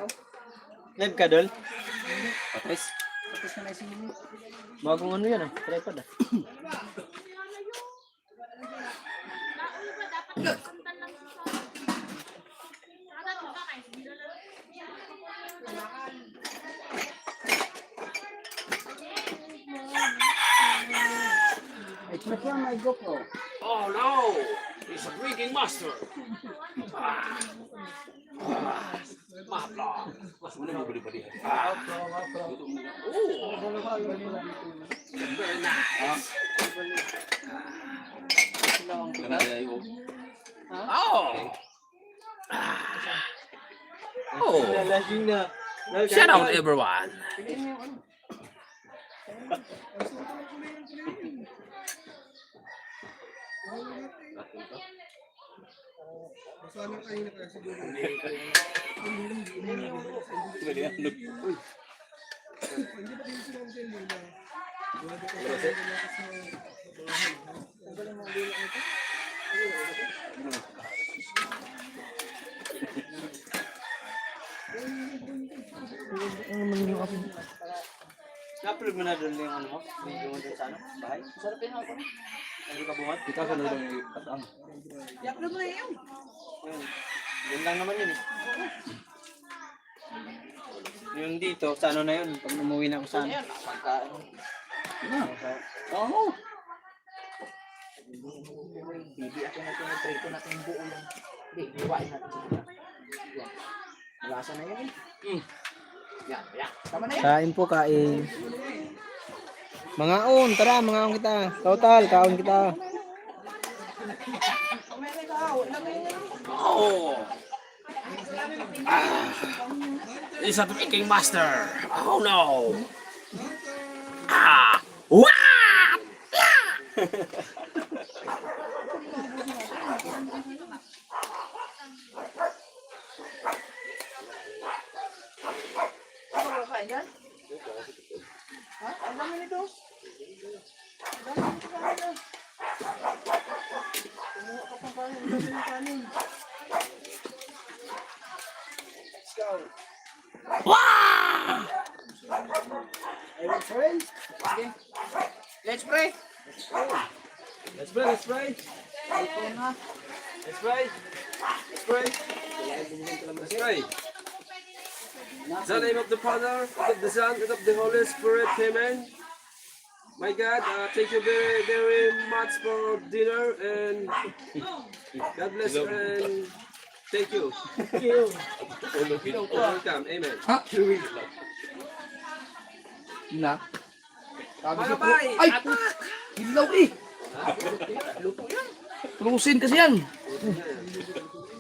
Live ka, Dol? patis. Patis ka na isinin. Bagong ano yan ah. Tripod ah. Oh no! It's a drinking master. Mahapla. Mas muna mo bali bali. Very nice. Oh. Oh. Lasing na. Shout out everyone. Sana kanina kaya siguro. Hindi pa din sila ang sender na. Wala ka sa Na-upload mo na doon yung ano mo? Yung doon sa ano? Bahay? Sarap yun ako. Hindi ka bungat? Kita ka na lang ipataan. I-upload mo na yun. Yun. Yun lang naman yun eh. Yung dito, sa ano na yun? Pag umuwi na ako sa ano? Yan, pagkain. Oo. Bibi ako natin yung trito natin yung buo lang. Hindi, buwain natin sa gitna. Yan. Malasa na yan eh. Yan, yan. Tama na yan. Kain po, kain. Mga on, tara, mga on kita. Total, kaon kita. Oh. Isa to King Master. Oh no. Ah. Wah! Ano ba kain yan? Ha? Ang dami nito. Ang dami nito kain. Kumuha ka pang kanin. Ang dami ng kanin. Let's go. Okay. Let's pray. Let's pray, let's pray. Ito na. Let's pray. Let's pray. Let's pray. In the name of the Father, of the Son, and of the Holy Spirit, amen. My God, thank you very, very much for dinner, and God bless and thank you. Welcome, amen. Na. Mga bay, Ay! atak! Hilaw eh. Luto yan. Trusin kasi yan.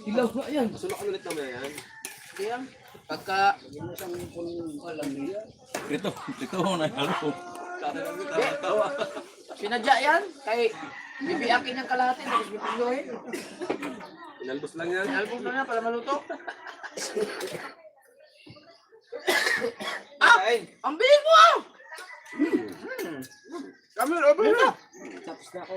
Hilaw na yan. Sulok ulit naman yan. Hindi yan. Pagka Ito na halo. Sinadya yan. Kay bibiyakin yung kalahati. Tapos bipinduhin. Inalbos lang yan. Album na yan para maluto. Kain. Ang bilis mo ah! Kami, open na! Tapos na ako.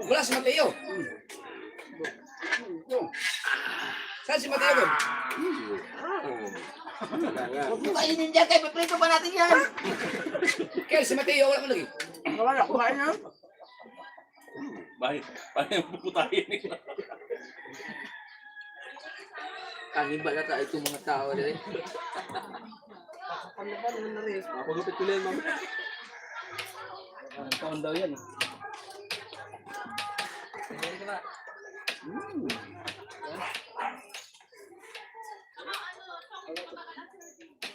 wala si Mateo. Saan si Mateo doon? Huwag mo kainin dyan kay piprito pa natin yan. Kaya si Mateo wala mo lagi. Wala, kumain na. Bahay puputahin. Kanibal na tayo itong mga tao rin. Pagupit ko lang, ma'am. Taon daw yan.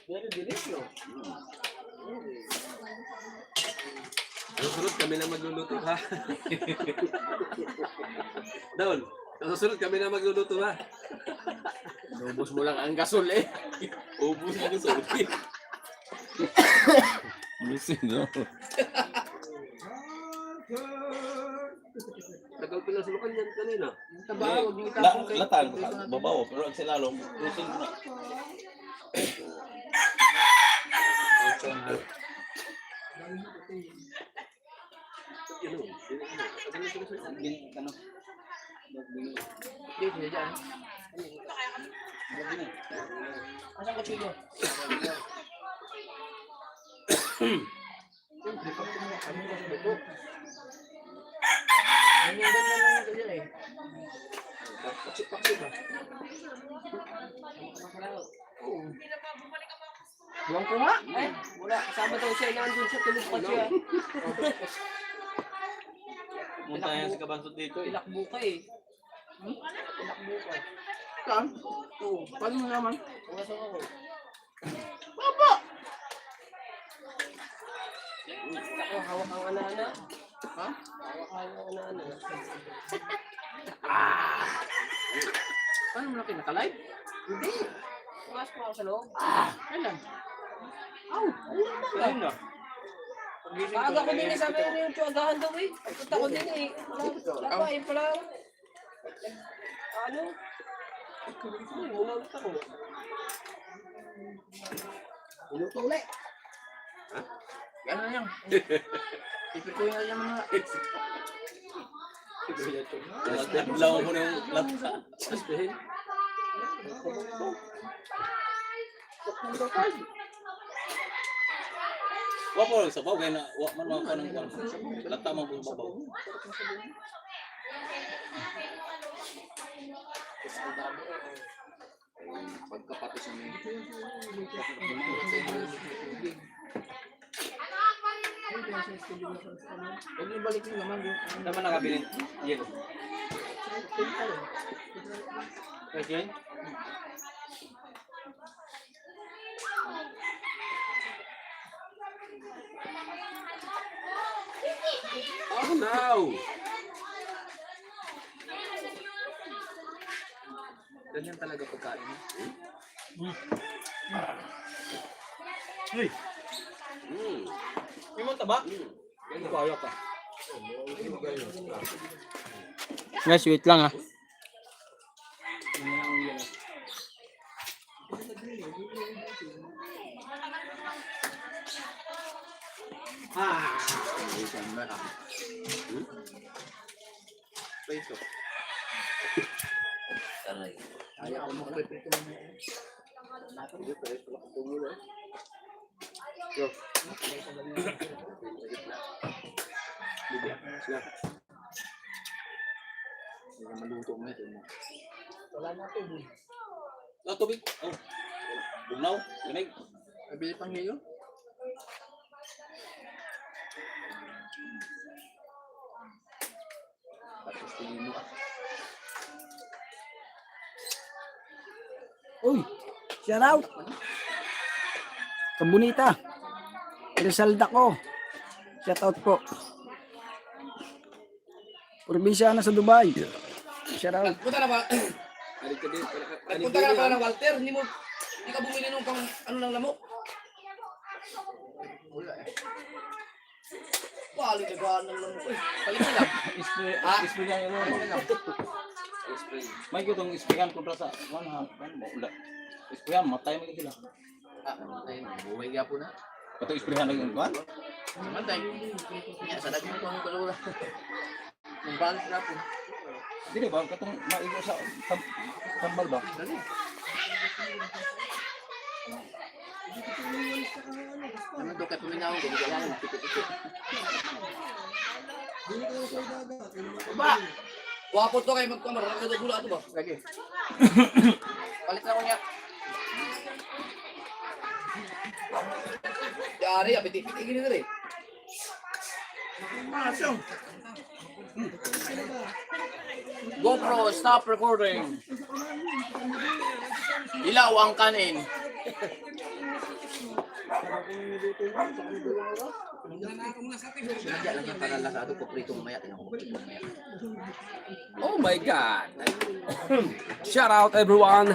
Very delicious. Susunod kami na magluluto, ha? Dawn, susunod kami na magluluto, ha? Ubus mo lang ang gasol eh. Ubus na gusto. Missing, no? Tagal pinasulukan yan kanina. Taba, huwag niyo itapong kay Latan, piprito natin. babaw, pero ang silalong, lusin mo na. Ano? Hindi, siya dyan. Asan ka, Chico? Ganyan lang yan eh. Paksip-paksip ba? Buwang ko nga. Eh, wala. Kasama daw siya. Nandun siya. Tulog pa siya. Punta yan sa kabansot dito eh. Ilakbo ka eh. Tinakbo ka. Saan? Oo. Paano mo naman? Pumasok ako. Ako, hawak ang anana. Ha? Hawak ang anana. Paano mo na kinakalive? Hindi. Pumasok ako sa loob. Kailan? Ayun na. Maaga ko din eh, sabi ko yung tiyagahan daw eh. Pagpunta ko din eh. Lapain pa lang. Ano? Ulang ako. Iluto ulit. Ha? Gano'n yan. Ipikoy nga yung mga... Lawan ko na yung lata. Sasabihin. Wapo lang sabaw kaya na wa man man kanang kwan. Lata man kung babaw. Pagkapatos ng Huwag niyo balik yung naman. Naman nakabilin. Yelo. Okay. Oh no! Ganyan talaga pagkain. May mo taba? Ganyan ko ayaw ka. Guys, wait lang ah. Peso. Ayaw ko mag-repeat yung mga. Yo. Hindi na maluto mo ito. Wala na ito. Ah, tubig. Oh. Bugnaw, lamig. Nabili pang hilo? Tapos tingin mo. Uy, shout out. Kabunita. Rizalda ko. Shout out po. Probinsya na sa Dubai. Shout out. Punta na ba? Alit ka din. Punta ka na pala ng Walter. Hindi ka bumili nung pang ano ng lamok? Wala eh. Balik na gaan ng lamok eh. Palit na lang. Spray lang yun. Palit na lang. May gutong sprayan kontra sa one hand. Wala. Sprayan matay mo sila. Ayun. Buhay nga po na. Kato sprayan lang yung kwan. Mantay. Kaya sa daging ko ang kalula. Yung balik na po. Dili ba katong maigo sa tambal ba? Dali. Naman doon kayo puminaw. Gumigalaw. Ba! Wapot to kayo magkamar. Nakagod gula ito ba? Lagi. Palit na ko niya. Yari, apit-ipit. Gini na rin. GoPro, stop recording. Ilaw ang kanin. Sinadya lang yan para lasado ko prito mamaya. Tingnan ko prito mamaya. Oh my God! Shout out everyone!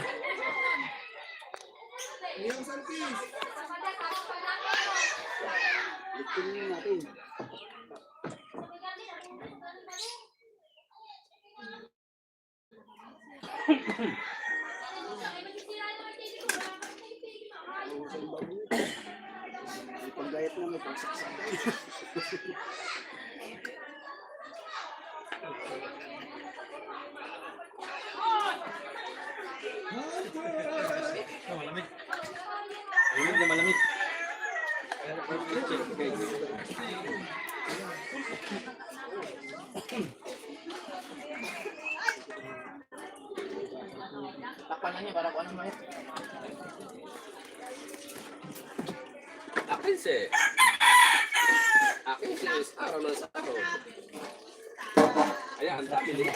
Pag-diet na may pagsaksak. Malamig na malamig. Takpan na niya para kung ano mamaya. Akin si araw na sa araw. Ayan, dami nila.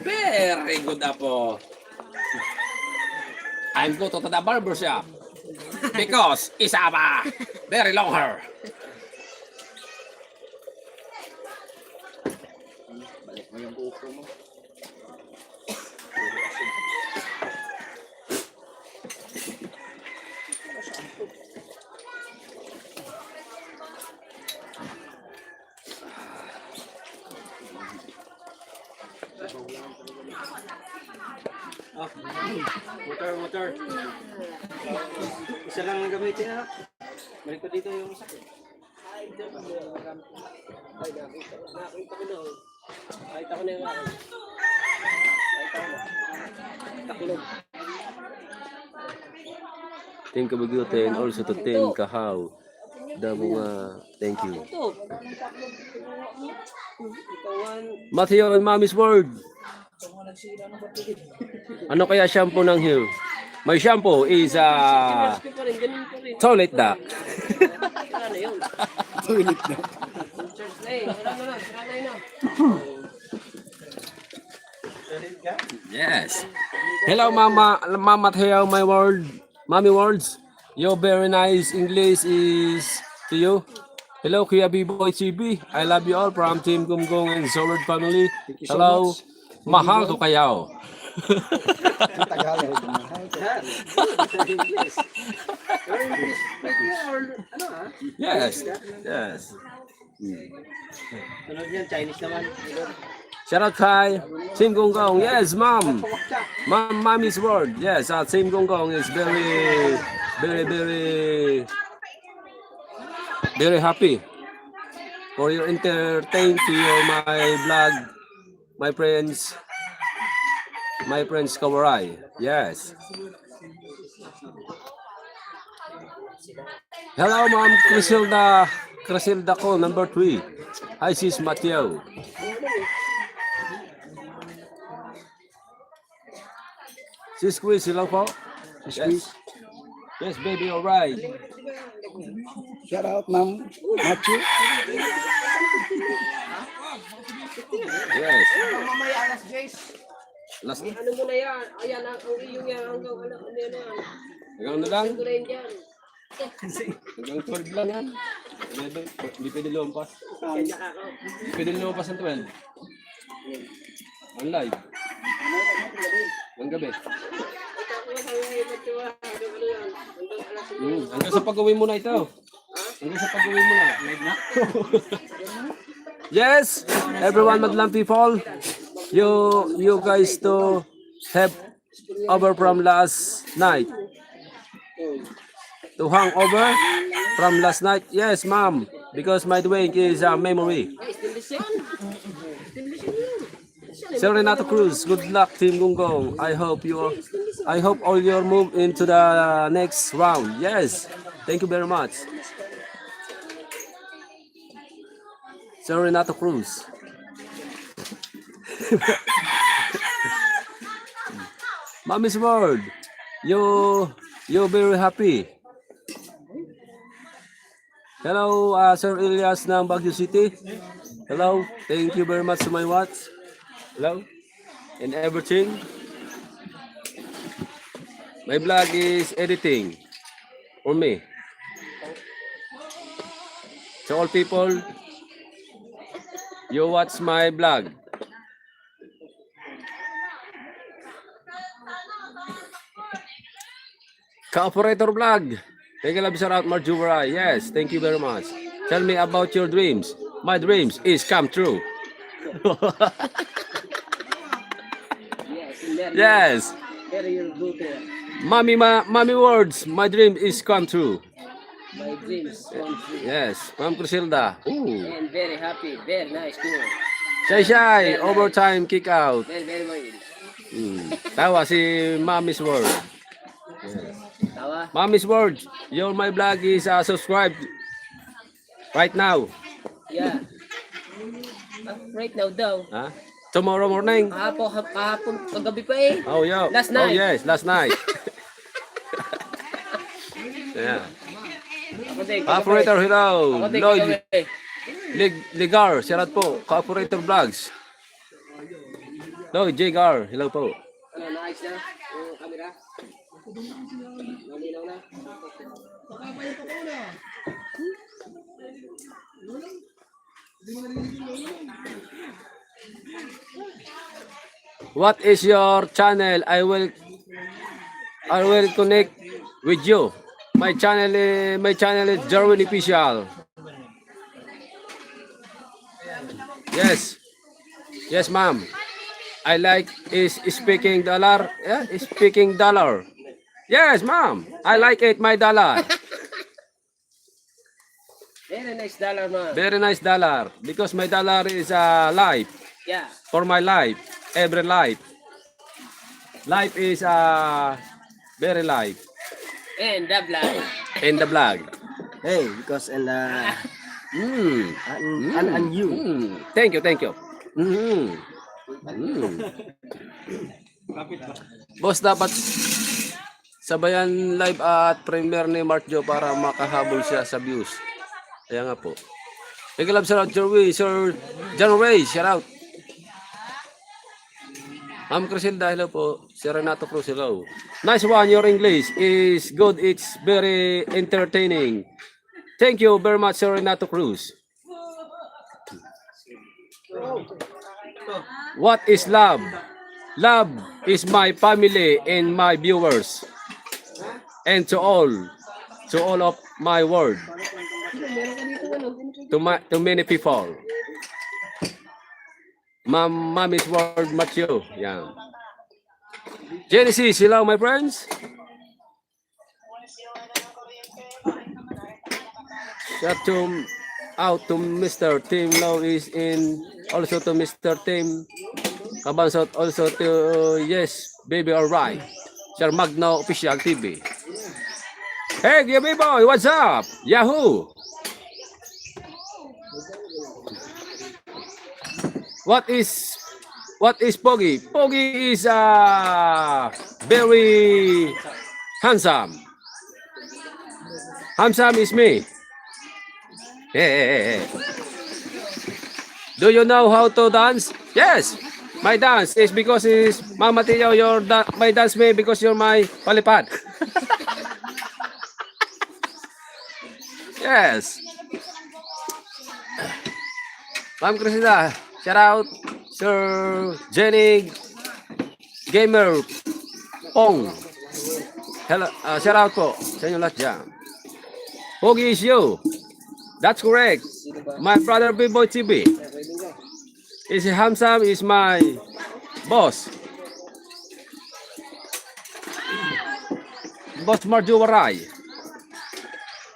Very good, Apo. I'm go to the barber shop because Isaba very long hair. Balik mo yung GoPro mo. Motor. Isa lang ang gamitin na. Balik ko dito yung isa. Nakita ko na. Nakita ko na yung akin. Takulog. Thank you Bagutte and also to Tim Kahaw. Thank you. Ito. Itawan. Matthew and Mommy's Word. Ano kaya shampoo ng Hugh? My shampoo is Ko pa rin, ganun pa rin. toilet duck. Wala na yun. Toilet na. Church na eh. Wala na. Wala na yun. Yes. Hello Mama Matthew, my word. Mommy words. Your very nice English is to you. Hello Kuya B-Boy CB. I love you all from Team Gumgong and Solid family. you so Hello. much. Mahal ko kayo. Tagalog. Yes. Yes. Sunod yan, Chinese naman. Shout out kay Team Gumgong. Yes, mom. Mommy's word. Yes, Team Gumgong is very happy for your entertain to your my vlog, my friends Kawarai. Yes. Hello, Mom Crisilda ko, number 3. Hi, sis Matthew. Sis Quiz, hello po. Yes. Yes, baby, all right. Shout out, Ma'am Matthew. Yes. Mamaya alas Jace. Last, Ano mo na yan? Ayan, ang iyong yan. Hanggang ano yan. hanggang ano lang? Ito rin yan. Hanggang 12 lang yan. Hindi pwede lumpas. Kanya ako. Hindi pwede lumpas ng 12. Ang live. Ang gabi. Ito ako yung hanggang ito. Hanggang ano yan. Hanggang alas Hanggang sa pag-uwi mo na ito. Hanggang sa pag-uwi mo na. Live na. Yes, everyone, Madlang people. You guys to have over from last night. To hang over from last night. Yes, ma'am. Because my drink is a memory. Sir Renato Cruz, good luck, Team Gunggong. I hope all your move into the next round. Yes, thank you very much. Sir Renato Cruz. Mommy's word. You very happy. Hello, Sir Elias ng Baguio City. Hello, thank you very much to my watch. Hello, and everything. My vlog is editing for me. So all people, you watch my vlog. Ka-operator vlog. Thank you, love, shout out, Marjura. Yes, thank you very much. Tell me about your dreams. My dreams is come true. Yes. Very good. Mommy words. My dream is come true. My dreams come true. Yes, Ma'am Crisilda. Ooh. And very happy. Very nice too. Shy, overtime kick out. Very well. Tawa si Mommy's word. Yes. Tawa. Mommy's word. Your my vlog is subscribed right now. Yeah. Right now daw. Huh? Tomorrow morning. Kahapon, kagabi pa eh. Oh, yo. Last night. Oh, yes, last night. Yeah. Ako din. Operator Hero. Ako din Lloyd kagabi. Ligar. Shout out po. Operator Vlogs. Hello, Jagar. Hello po. Ano, naayos na? Yung camera? Malinaw na? What is your channel? I will connect with you. My channel is Jarwin Official. Yes. Yes, ma'am. I like is speaking dollar. Yeah, speaking dollar. Yes, ma'am. I like it, my dollar. Very nice dollar, man. Very nice dollar. Because my dollar is life. Yeah. For my life. Every life. Life is very life. And the black. In the vlog. Hey, because Mm. and you. Thank you, thank you. Mm. Boss, dapat sabayan live at premiere ni Mark Joe para makahabol siya sa views. Kaya nga po. Thank you, love, shout out, Sir John Ray, shout out. Ma'am Criselda, hello po. Sir Renato Cruz, hello. Nice one, your English is good. It's very entertaining. Thank you very much, Sir Renato Cruz. What is love? Love is my family and my viewers. And to all of my world. To many people. Mommy's world, Matthew. Yeah. Genesis, hello, my friends. Shout out to Mr. Tim Low is in, also to Mr. Tim Kabansot, also to Yes Baby Alright, Sir Magno Official TV. Hey, Gibby Boy, what's up? Yahoo! What is Pogi? Pogi is very handsome. Handsome is me. Hey. Do you know how to dance? Yes. My dance is because is Mama Tio, my dance me because you're my palipad. Yes. Ma'am Crisida, shout out Sir Jenny Gamer Pong. Hello, shout out po sa inyo lahat dyan. Pogi is you. That's correct. My brother B-Boy TV. Is handsome is my boss. Boss Marjo Waray.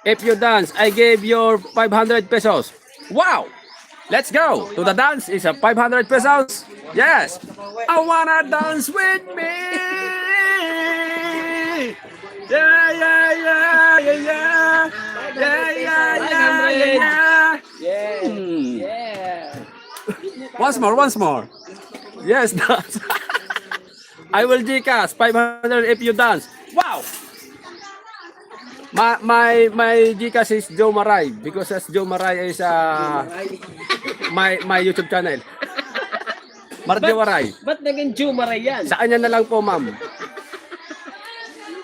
If you dance, I gave you 500 pesos. Wow! Let's go to the dance. Is a 500 pesos. Yes. I wanna dance with me. Yeah. Once more. Yes, dance. I will Gcash 500 if you dance. Wow. My Gcash is Joe Maray because as Joe Maray is my YouTube channel. Marjo Maray. Ba't naging Joe Maray yan? Sa kanya na lang po, ma'am.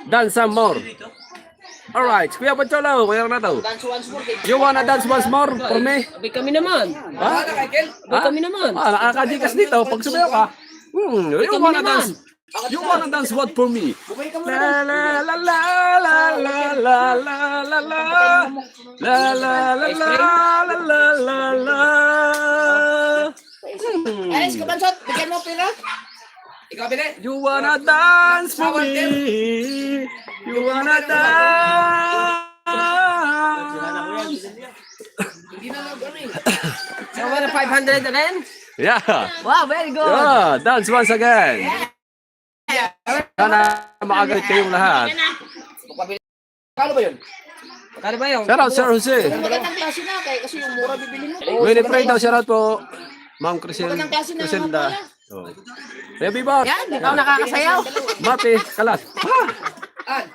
Dance some more. Alright, Kuya Pacholo, Kuya Renato. Dance once more. You wanna dance once more for me? Abay kami naman. Ha? Abay kami naman. Nakakajikas dito. Pag sumayaw ka, you wanna dance. You wanna dance what for me? La la la la la la la la la la la la la la. Ayos ka, Bansot. Bigyan mo pera. Ikaw, bili. You wanna dance for me? You wanna dance? Hindi na lang gano'n eh. So, wala 500 again? Yeah. Wow, very good. Yeah, dance once again. Sana makagalit kayong lahat. Kalo ba yun? Kano ba yun? Shout out, Sir Jose. Magandang klase na kasi yung mura bibili mo. Winnie Pray daw, shout out po. Ma'am Magandang klase na Criselda. Baby Bot. Yan, ikaw nakakasayaw. Mapi Kalas.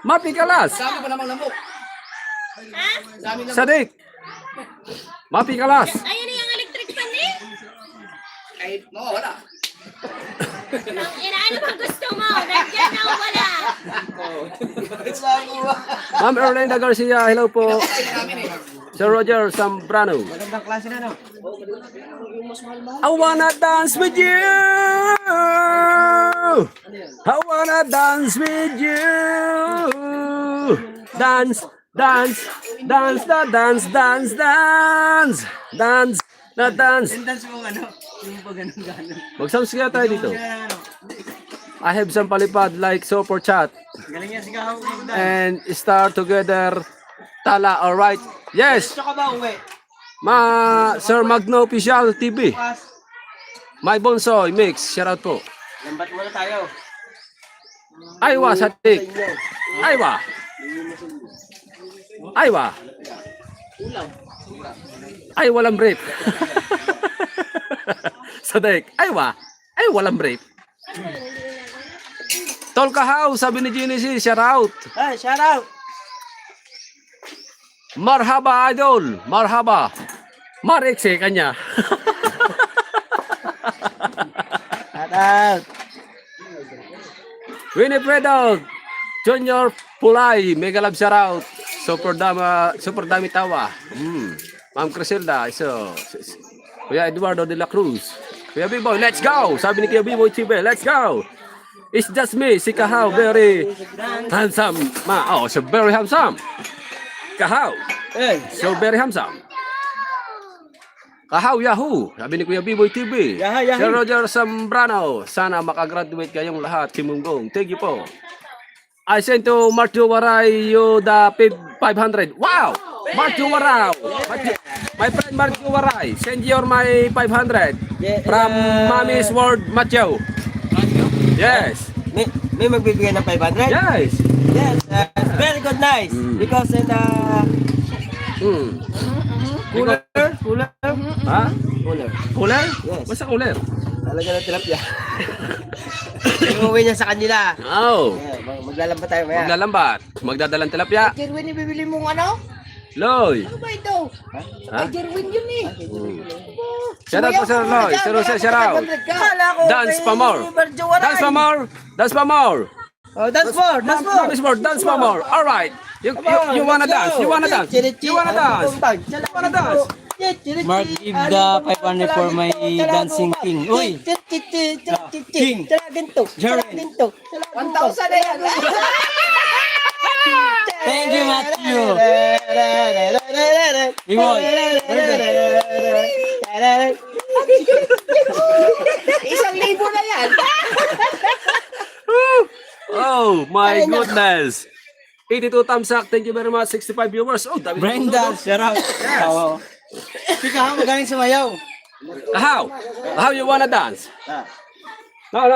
Mapi Kalas. Dami pa namang lamok. Sadik. Mapi Kalas. Ayun yung electric fan eh. Kahit mo, wala. Ina, ano bang gusto mo? Nandiyan na wala. Ma'am Erlinda Garcia, hello po. Sir Roger Zambrano. Magandang klase na, no? I wanna dance with you. I wanna dance with you. Dance, dance, dance, da, dance, dance, dance, dance, na dance. Dance mo ano? Yung pag ganun-ganun. Mag-subscribe tayo dito. Ano? I have some palipad like super chat Galing yan, sigaw mag-dance. and start together. Tala, alright. Yes, Gusto ka ba uwi? Sir Magno Official TV. Pas. My Bonsoy Mix, shout out po. Lambat muna tayo. Aywa sa tik. Aywa. Aywa. Ay, walang brief. Sa tik. Aywa. Ay, walang brief. Tol Kahaw, sabi ni Genesis, shout out. Ay, shout out. Marhaba, idol. Marhaba. Mariksi kanya. Shout out. Winifredo Junior Pulay, mega love shout out. Super dami tawa. Ma'am Criselda, Kuya Eduardo de la Cruz. Kuya B-Boy, let's go. Sabi ni Kuya B-Boy TV, let's go. It's just me, si Kahaw, very handsome. So very handsome. Kahaw, so very handsome. Kahaw, Yahoo! Sabi ni Kuya B-Boy TV. Yahoo! Sir Roger Zambrano. Sana makagraduate kayong lahat, Kimunggong. Thank you po. I sent to Mark Juwaray you the 500. Wow! Mark Juwaray. My friend Mark Juwaray. Send your my 500. From Mommy's World, Matthew. Yes. May magbibigay ng 500? Yes. Yes. Very good, nice. Because in the cooler? Ha? Cooler. Cooler? Yes. Basta cooler. Talaga ng tilapia. Iuwi niya sa kanila. Oh. Yeah, maglalamba tayo maya. Maglalambat. Magdadalang tilapia. Jerwin, ibibili mong ano? Loy. Ano ba ito? Ha? Ay, Jerwin yun eh. Shout out po Sir Loy. Sir Jose, shout out. Akala ko Dance pa more. Barjawaray. Dance pa more. Dance pa more. Oh, dance more. Dance more. Dance more. Dance pa more. All right. You wanna dance? You wanna dance? You wanna dance? You wanna dance? Mark, give the 500 for my dancing king. Uy! King. Jerwin. 1,000 na yan. Thank you, Matthew. Imoy. 1,000 na yan. Oh my goodness. 82 thumbs up. Thank you very much. 65 viewers. Oh, dami. Brenda, shout out. Oo. Pika ha, magaling sumayaw. How you wanna dance? No,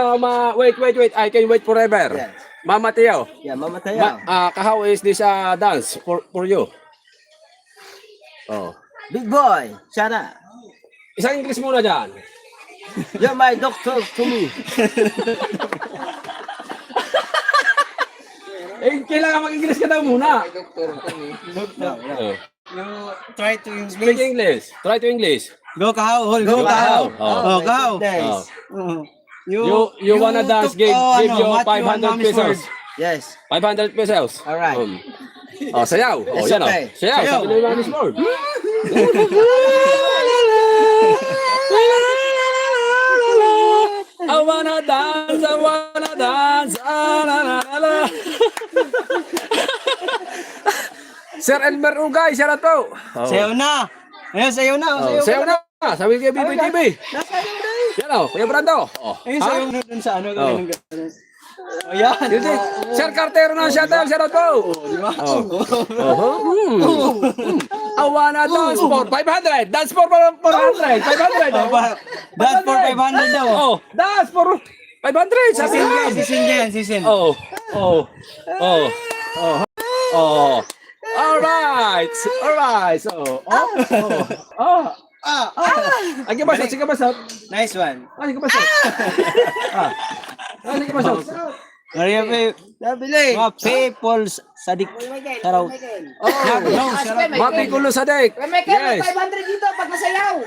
wait. I can wait forever. Yes. Mama Teo. Yeah, mamataya. How is this dance for you? Oh. Big boy, shout out. Isang English muna dyan. You're my doctor to me. Kailangan mag-English ka daw muna. Oh. You try to use Speak English. Try to English. Go kahaw, hol, go Go kahaw. kahaw. Oh, kahaw. Oh. Oh. You wanna dance, give you 500 pesos. Yes. 500 pesos. Alright. Sayaw. Oh, It's yan okay. oh. Sayaw. Sayaw. Sabi ni Manny Sport. I wanna dance, I wanna dance. La, la, la, la. Sir Elmer Ugay, shout out po. Sayaw na. Ayun, sayaw na. Sayaw na. Sabi kay Bibi TV. Nasa yung day. Yan o, Kuya Brando. Ayun, sayaw na dun sa ano. Ganun. Ayan. Yun din. Sir Cartero na shout out po. I wanna dance for 500. Dance for 400. 500. That's for 500 daw. Oh, dance for 500. Sabi niya. Sisin. Oh. Alright. So, Sige basot. Nice one. Sige basot. Sige basot. Maria Pe. Nabili. Mga people's sadik. Saraw. Mapikulo sa dek. May kaya Yes. 500 dito pag nasayaw.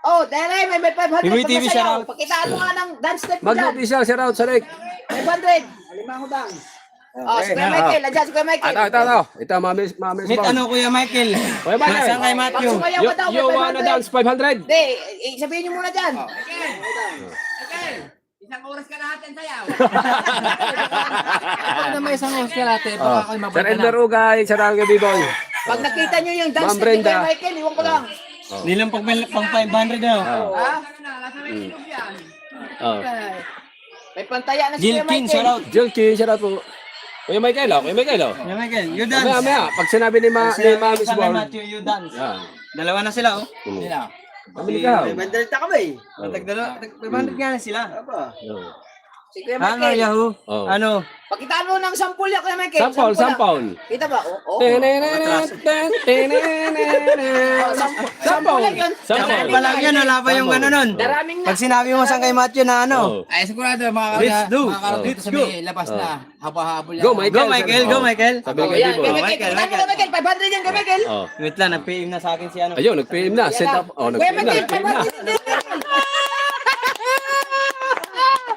Oh, dahil may 500. Biboy TV, pagkasayaw. shoutout. Pakitaan mo nga ng dance step mo dyan. Mag-official, shout out sa Rick. 500. Alimango dance. Oh, si Kuya Michael. Andiyan si Kuya Michael. Ito, mami Meet Spawn. ano, Kuya Michael? Kuya Michael. Nasaan kay Matthew? Pagsumayaw ka daw, You may wanna 500. dance 500? Hindi, sabihin niyo muna dyan. Isang oras ka natin sayaw. Ano may isang oras ka natin? Baka ako'y Sir Elmer Ugay, shout out kay B-Boy. Pag nakita niyo yung dance Ma'am step ni Brenda. Kuya Michael, iwan ko lang. Hindi lang pang 500 daw. Ha? Nasa may ilog yan. Oh. May pantaya na si Kuya Jilkin, Michael. shout out. Jilky, shout out po. Kuya Michael, Kuya Michael, Kuya Michael, you dance. Maya, pag sinabi ni Mami Sinabi sa kay Spawn. Matthew, you dance. Yan. Dalawa na sila, oh. Sila. Pamili ka. 500 ka ba eh? Tag 500 nga na sila. Si Kuya Ano, Michael. Yahoo? Oh. Ano? Pakitaan mo ng sampul yan, Kuya Michael. Sampol, lang. sampol. Kita ba? Oo. Sampol. lang yun. Sampol. Pa lang yun, wala pa yung ano nun. Daraming na. Pag sinabi mo sa kay Matthew na ano. Oh. Ay, sigurado Let's do. makakarating sa may labas na. Haba-habol yan. Go, Michael. Go, Michael, go, Michael. Sabi Oh, kay yan, Kuya B-Boy. Michael. Michael, Pakitaan mo na, Michael. 500 yan, Kuya Michael. Oh. Wait lang, nag-PM na sa akin si ano. Ayun, nag-PM na. Set up. Oh, Kuya nag-PM na. Michael, Nag-PM na.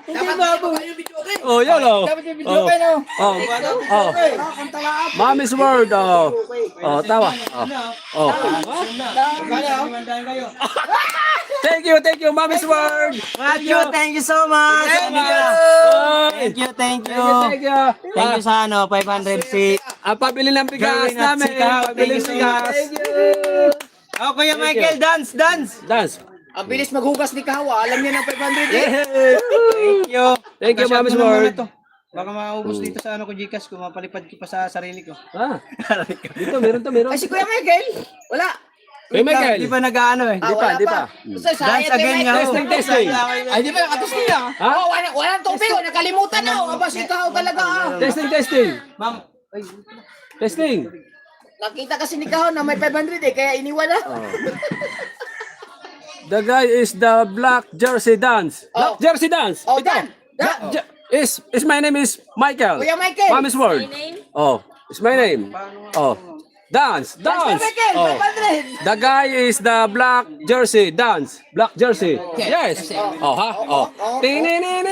500 Oh, yun oh. Dapat yung video kayo, no? Oh. Oh. Mommy's word. Oh. Oh, tawa. Oh. Oh. Thank you, Mommy's word. Matthew, thank you so much. Thank you. Thank you. Thank you sa ano, 500 si... Ang pabili ng bigas Gawin at namin. sikaw. Pabili Thank ng you so bigas. much. Oh, Kuya Michael, dance. Dance. Ang bilis maghugas ni Kawa. Alam niya ng 500 eh. Thank you. Thank you, Masyado Mommy's na muna word. to. Baka maubos dito sa ano ko Gcash ko, mapalipad ko pa sa sarili ko. Ah. Dito, meron. Ay, si Kuya Michael. Wala. Kuya Michael. Di pa nag-ano eh. Ah, Di pa, wala di pa. pa. Basta sayang Dance kay again Michael. nga. Testing. Ay, di ba nakatusli lang? Ha? Oh, walang tubig. Oh, nakalimutan na. Oh, aba, si Kawa talaga. Ah. Testing. Ma'am, Testing. Nakita kasi ni Kawa na may 500 eh. Kaya iniwan na. The guy is the black jersey dance. Oh. Black jersey dance. Oh, Ito. Dan. Dan. Is my name is Michael. Kuya Michael. Mommy's word. My name? Oh, it's my name. Oh. Dance. Kuya Michael, Oh. 500. The guy is the black jersey dance. Black jersey. Yes. Oh, ha? Oh. Tininin.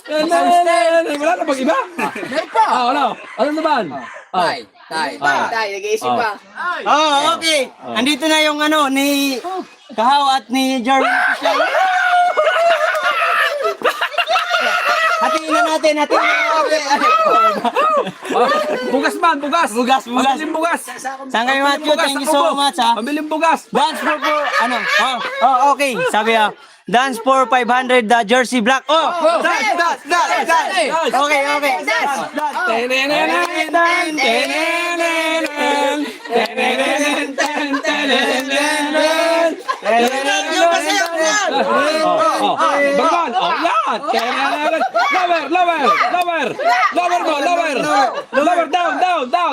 Wala na bang iba? Meron pa. Ah, wala. Ano naman? Ah. Tay. Tay, nag-iisip Oh. pa. oh, okay. Andito na yung ano ni Kahaw at ni Jerwin Official. Hatiin na natin. Bugas man, bugas. Bugas. Pabiling bugas. Saan kayo Matthew? Thank you so much ha. Pabiling bugas. Dance for ano? Oh, okay. Sabi dance for 500 the jersey black. Oh, dance. Okay. Bangon. Oh, yan. Lower mo, lower. Lower, down. Down pa.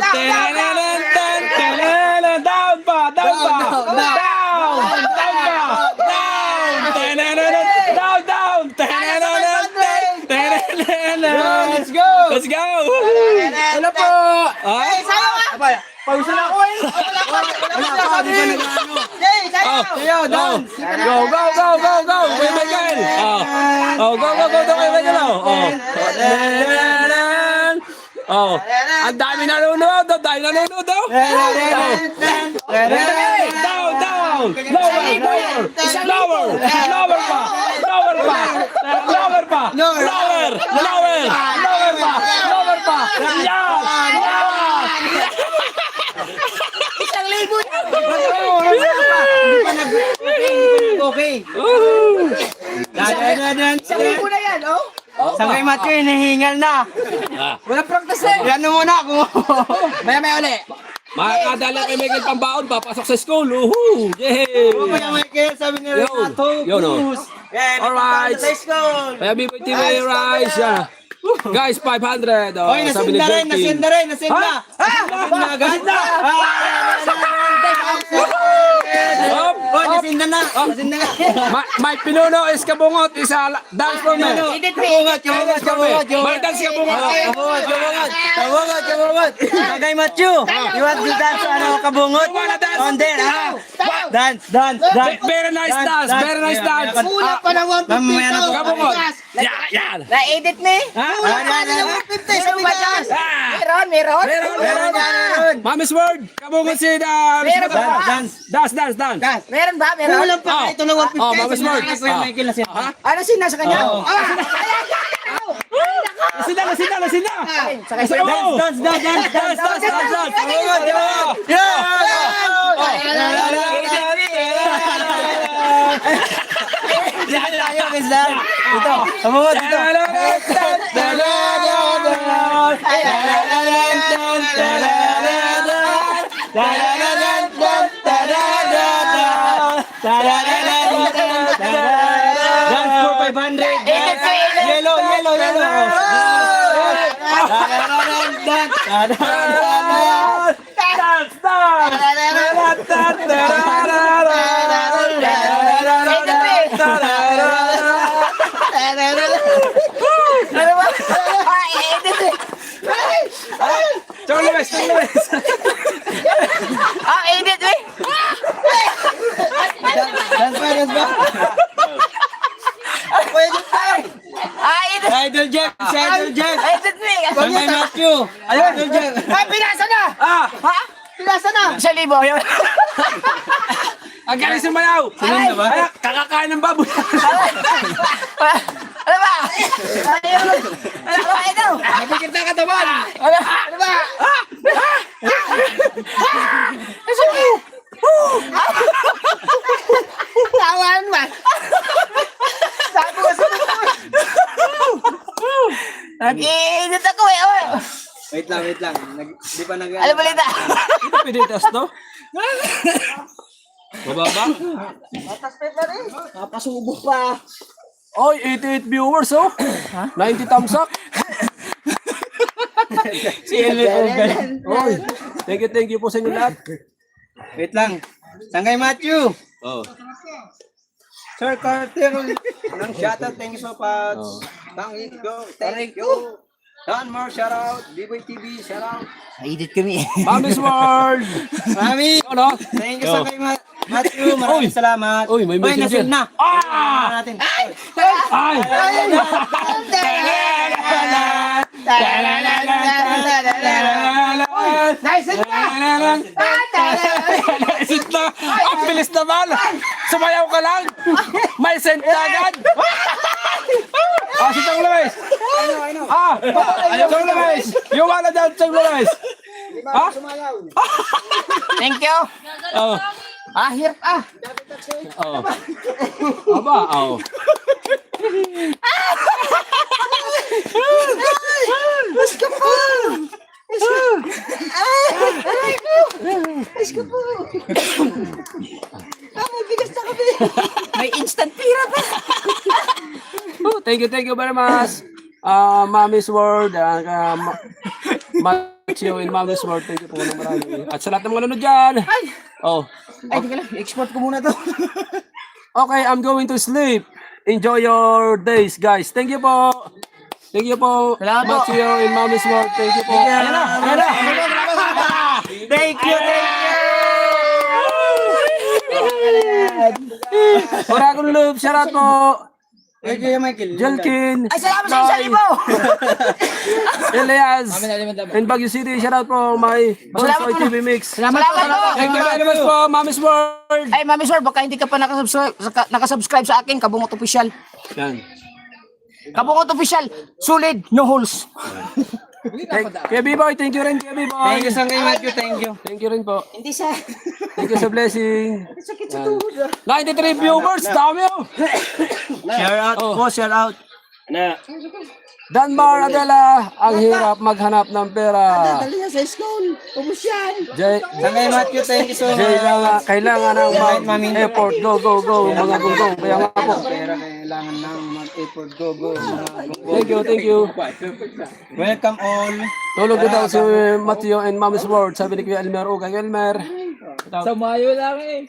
Let's go. Ano po? Ay, Pausa na ako eh. Wala pa, di pa nag-ano. Kayo, dance. Go. Kuya Michael. Go. Kuya Michael. Oh. Ang dami nanonood. Down. Lower pa. Isang libo yan. Okay. Isang libo na yan, oh. Sa kay Matthew, hinihingal na. Wala practice eh. Yan muna ako. Maya uli. Makakadala kay Michael Pambaon, papasok sa school. Woohoo! Yay! Kuya Michael, sabi ni Renato. Yun, oh. Yan, Alright. sa school. Kaya B-Boy TV Rise. Guys, 500. Oh, Oy, sabi nasin ni na rin, Jerky. nasin na rin, nasin na. Nasin na agad. Hop, Oy, nasin na na. Nasin na na. May pinuno is kabungot. Isa dance for me. Kabungot, kabungot, kabungot. May dance kabungot. Kabungot, kabungot. Kabungot, kabungot. Tagay Matthew. You want to dance kabungot? You wanna dance? On there, ha? Dance, dance, dance. Very nice dance. Very nice dance. Kulang pa ng 150 Mamaya na to. po. Kabungot. Yan. Na-edit ni? Kulang pa ng 150. Sabi ba na. dyan? Meron? Meron. Mami's word. Kabungot si Meron ba? Dance. Dance. Meron ba? Meron? Kulang pa ito ng 150. Oh, Mami's word. Kuya Michael na siya. Ano sina sa kanya? Oo. Nasina. Sakay sa Dance. Kabungot, kabungot. Yan tayo, guys. Ito, kabungot ito. Dance for 500. Yellow. Chong Luis. Edit eh. Dance pa. Pwede pa. Edit. Idol Jack. Edit ni. Sangay Matthew. Idol Jack. Pinasa na. Ha? Pinasa na. 1,000 yun. Ang galing sumayaw. Sunod na ba? Ay, kakakain ng baboy. Ano ba? Ano ba ito? Napikit na katawan. Ano ba? Tawan ba? Sabi ko sa nag-iinit ako eh. Oy. Wait lang. Di pa nag... Ano balita? Ito pinitas to. Bababa. Napasubo pa. Oy, 88 viewers oh. 90 thumbs up. Si Elvin Ogan. Oy, thank you po sa inyo lahat. Wait lang. Sangay Matthew. Oh. Sir Carter. Anong shoutout? Thank you so much. Thank you. Don Mar, shoutout. B-Boy TV, shoutout. Edit kami. Mami's World. Mami. Ano? Thank you Sangay Matthew. Maraming salamat. Uy, may message nasun yan. na. Natin. Ay! Nice na! Isit na! Ang bilis naman! Sumayaw ka lang! May sent na agad! Si Chong Luis! Chong Luis! You wanna dance, Chong Luis? Ha? Thank you. Oh. Hirap Oh. Aba, oh. May instant pira pa. Oh, thank you very much. Mami's World, Matthew in Mami's World, thank you po ng marami. At sa lahat ng mga nanonood dyan. Oh. Ay, di ka lang. Export ko muna to. Okay, I'm going to sleep. Enjoy your days, guys. Thank you po. Thank you po. Salamat po. Matthew in Mami's World, thank you po. Ayan na. Thank you. Dragon Love, shout out po. Thank you, Michael. Jelkin. Ay, salamat sa 1,000. Elias. In Baguio City, shout out po. My Bonsoy TV Mix. Salamat po. Thank you very much po, Mami's World. Ay, Mami Sir, baka hindi ka pa nakasubscribe sa akin, Kabungot Official. Yan. Kabungot Official, solid, no holes. Kaya B-Boy, thank you rin, kaya B-Boy. Thank you, Sangay Matthew. Thank you. Thank you rin po. Hindi sa... Thank you sa blessing. Yan. 93 viewers, dami oh. Share out po, share out. Danmar Adela, ang hirap maghanap ng pera. Dali na sa school. Ubus yan. Sangay Matthew, thank you so much. Kailangan ng effort. Go, go, go. Mga gunggong. Kaya nga po. Pera kailangan ng mag-effort. Go, go. Thank you, thank you. Welcome all. Tulog na daw si Matthew and Mama's World. Sabi ni Kuya Elmer. O, kay Elmer. Sa Mayo lang eh.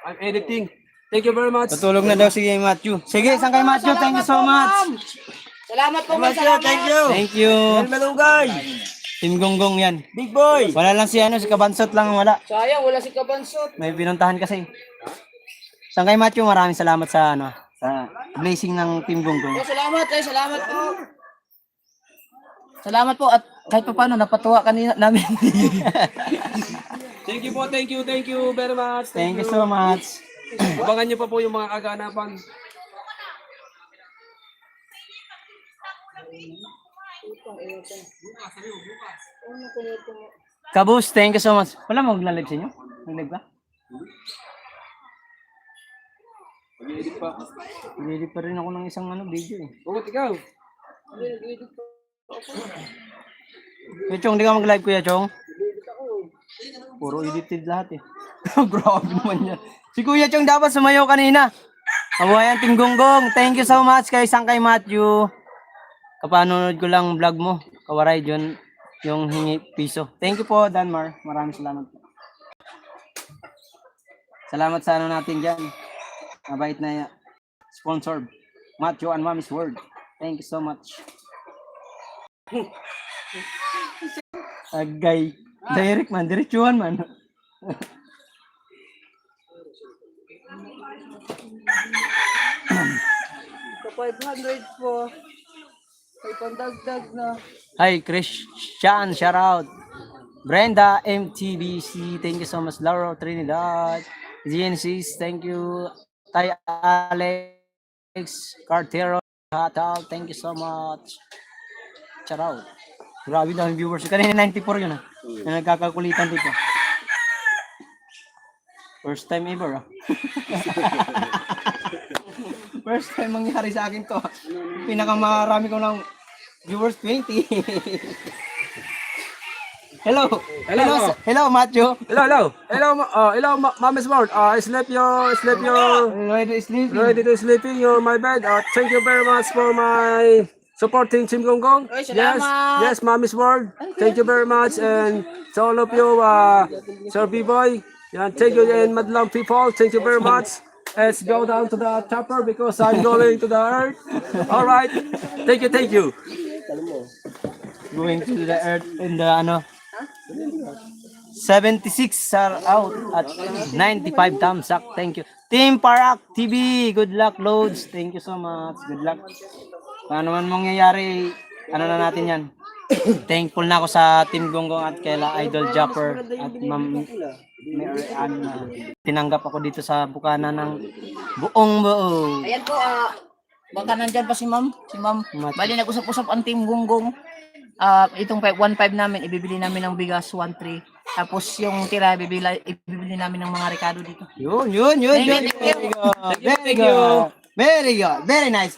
I'm editing. Thank you very much. Tutulog na daw si Matthew. Sige, Sangay Matthew, thank you so much. Salamat po, ma'am. Salamat. Thank you. Malunggay. Team Gonggong yan. Big boy. Wala lang si si Kabansot lang ang wala. Sayang, wala si Kabansot. May pinuntahan kasi. Sangay Matthew, maraming salamat sa sa blessing ng Team Gonggong. Oh, salamat salamat po. Salamat po at kahit pa paano napatuwa kanina namin. Thank you po, thank you very much. Thank you so much. Abangan niyo pa po yung mga kaganapan. Kabus, thank you so much. Wala mo magla-live sa inyo? Nag-live ka? Mag-edit pa rin ako ng isang video eh. Bakit ikaw? Kuya Chong, di ka mag-live Kuya Chong? Puro edited lahat eh. Grabe naman yan. Si Kuya Chong dapat sumayaw kanina. Kabuhayan Team Gonggong. Thank you so much kay Sangkay Matthew. Kapanood ko lang vlog mo. Kawaray dyan yung hingi piso. Thank you po Danmar. Maraming salamat po. Salamat sa natin dyan. Mabait na sponsor. Matthew and Mommy's World. Thank you so much. Agay. Direct man. Diretsuhan man. Sa 500 po. May pandagdag na. Hi, Christian, shout out. Brenda, MTBC, thank you so much. Laura Trinidad, Genesis, thank you. Tay Alex, Cartero, Hatal, thank you so much. Shout out. Grabe na ang viewers. Kanina 94 yun na nagkakakulitan dito. First time ever First time mangyari sa akin to. Pinakamarami ko ng viewers 20. Hello. Hello Matthew. Hello, Mama's World. Sleep your, ready to sleeping your my bed. Thank you very much for my supporting Team Gonggong. Oy, salamat. Yes, Mama's World. Thank you very much, and to all of you, Sir B-Boy. Yeah, thank you, and Madlang people. Thank you very much. Let's go down to the chopper because I'm going to the earth. All right. Thank you. Going to the earth in the 76 are out at 95 thumbs up. Thank you. Team Parak TV, good luck loads. Thank you so much. Good luck. Paano man mangyayari, na natin yan. Thankful na ako sa Team Gonggong at kaila Idol Japper at Ma'am Mary Ann na tinanggap ako dito sa bukana ng buong buo. Ayan po, baka nandyan pa si ma'am. Bali nag-usap-usap ang Team Gonggong. Itong 1.5 namin, ibibili namin ng bigas 1.3. Tapos yung tira, ibibili namin ng mga rekado dito. Yun. Thank you. Very good. Very nice.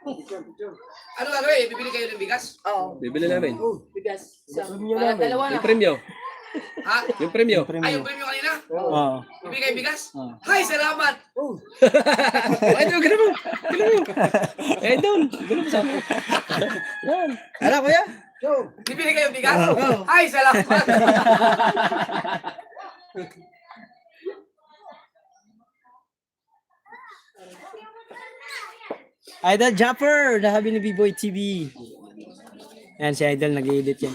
Ano bibili kayo ng bigas? Oo. Bibili namin. Bigas. Dalawa na. Yung premyo. Ha? Yung premyo. Ay, yung premyo kanina? Oo. Bibili kayo bigas? Hay, salamat! Ay, doon, ganun mo. Eh, doon. Ano kuya? Bibili kayo bigas? Hay, salamat! Idol Japper, nahabi ni B-Boy TV. Yan si Idol, nag-edit yan.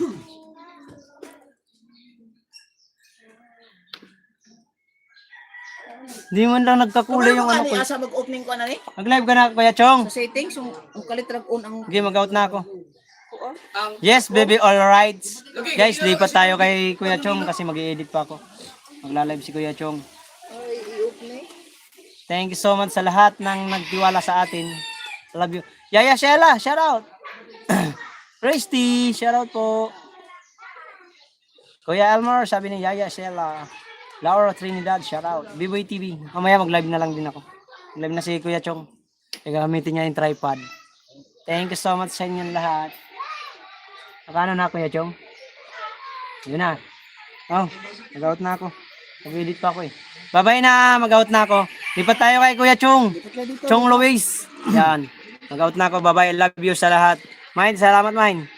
Hindi man lang nagkakulay yung ano ko. Asa mag-opening ko na ni? Mag-live ka na, Kuya Chong. Sa settings, yung kalitrag on ang... Okay, mag-out na ako. Yes, baby, all right. Guys, lipat tayo kay Kuya Chong kasi mag-i-edit pa ako. Magla-live si Kuya Chong. Ay, i-opening. Thank you so much sa lahat ng nagtiwala sa atin. Love you. Yaya Shella, shout out. Christy, shout out po. Kuya Elmer, sabi ni Yaya Shella. Laura Trinidad, shout out. B-Boy TV. Mamaya mag-live na lang din ako. Live na si Kuya Chong. Gagamitin niya yung tripod. Thank you so much sa inyong lahat. Nakano na Kuya Chong? Yun na. Oh, nag-out na ako. Nag-edit pa ako eh. Bye-bye na, mag-out na ako. Lipat tayo kay Kuya Chong. Chong Luis. Yan. Mag-out na ako. Bye-bye. I love you sa lahat. Mine, salamat Mine.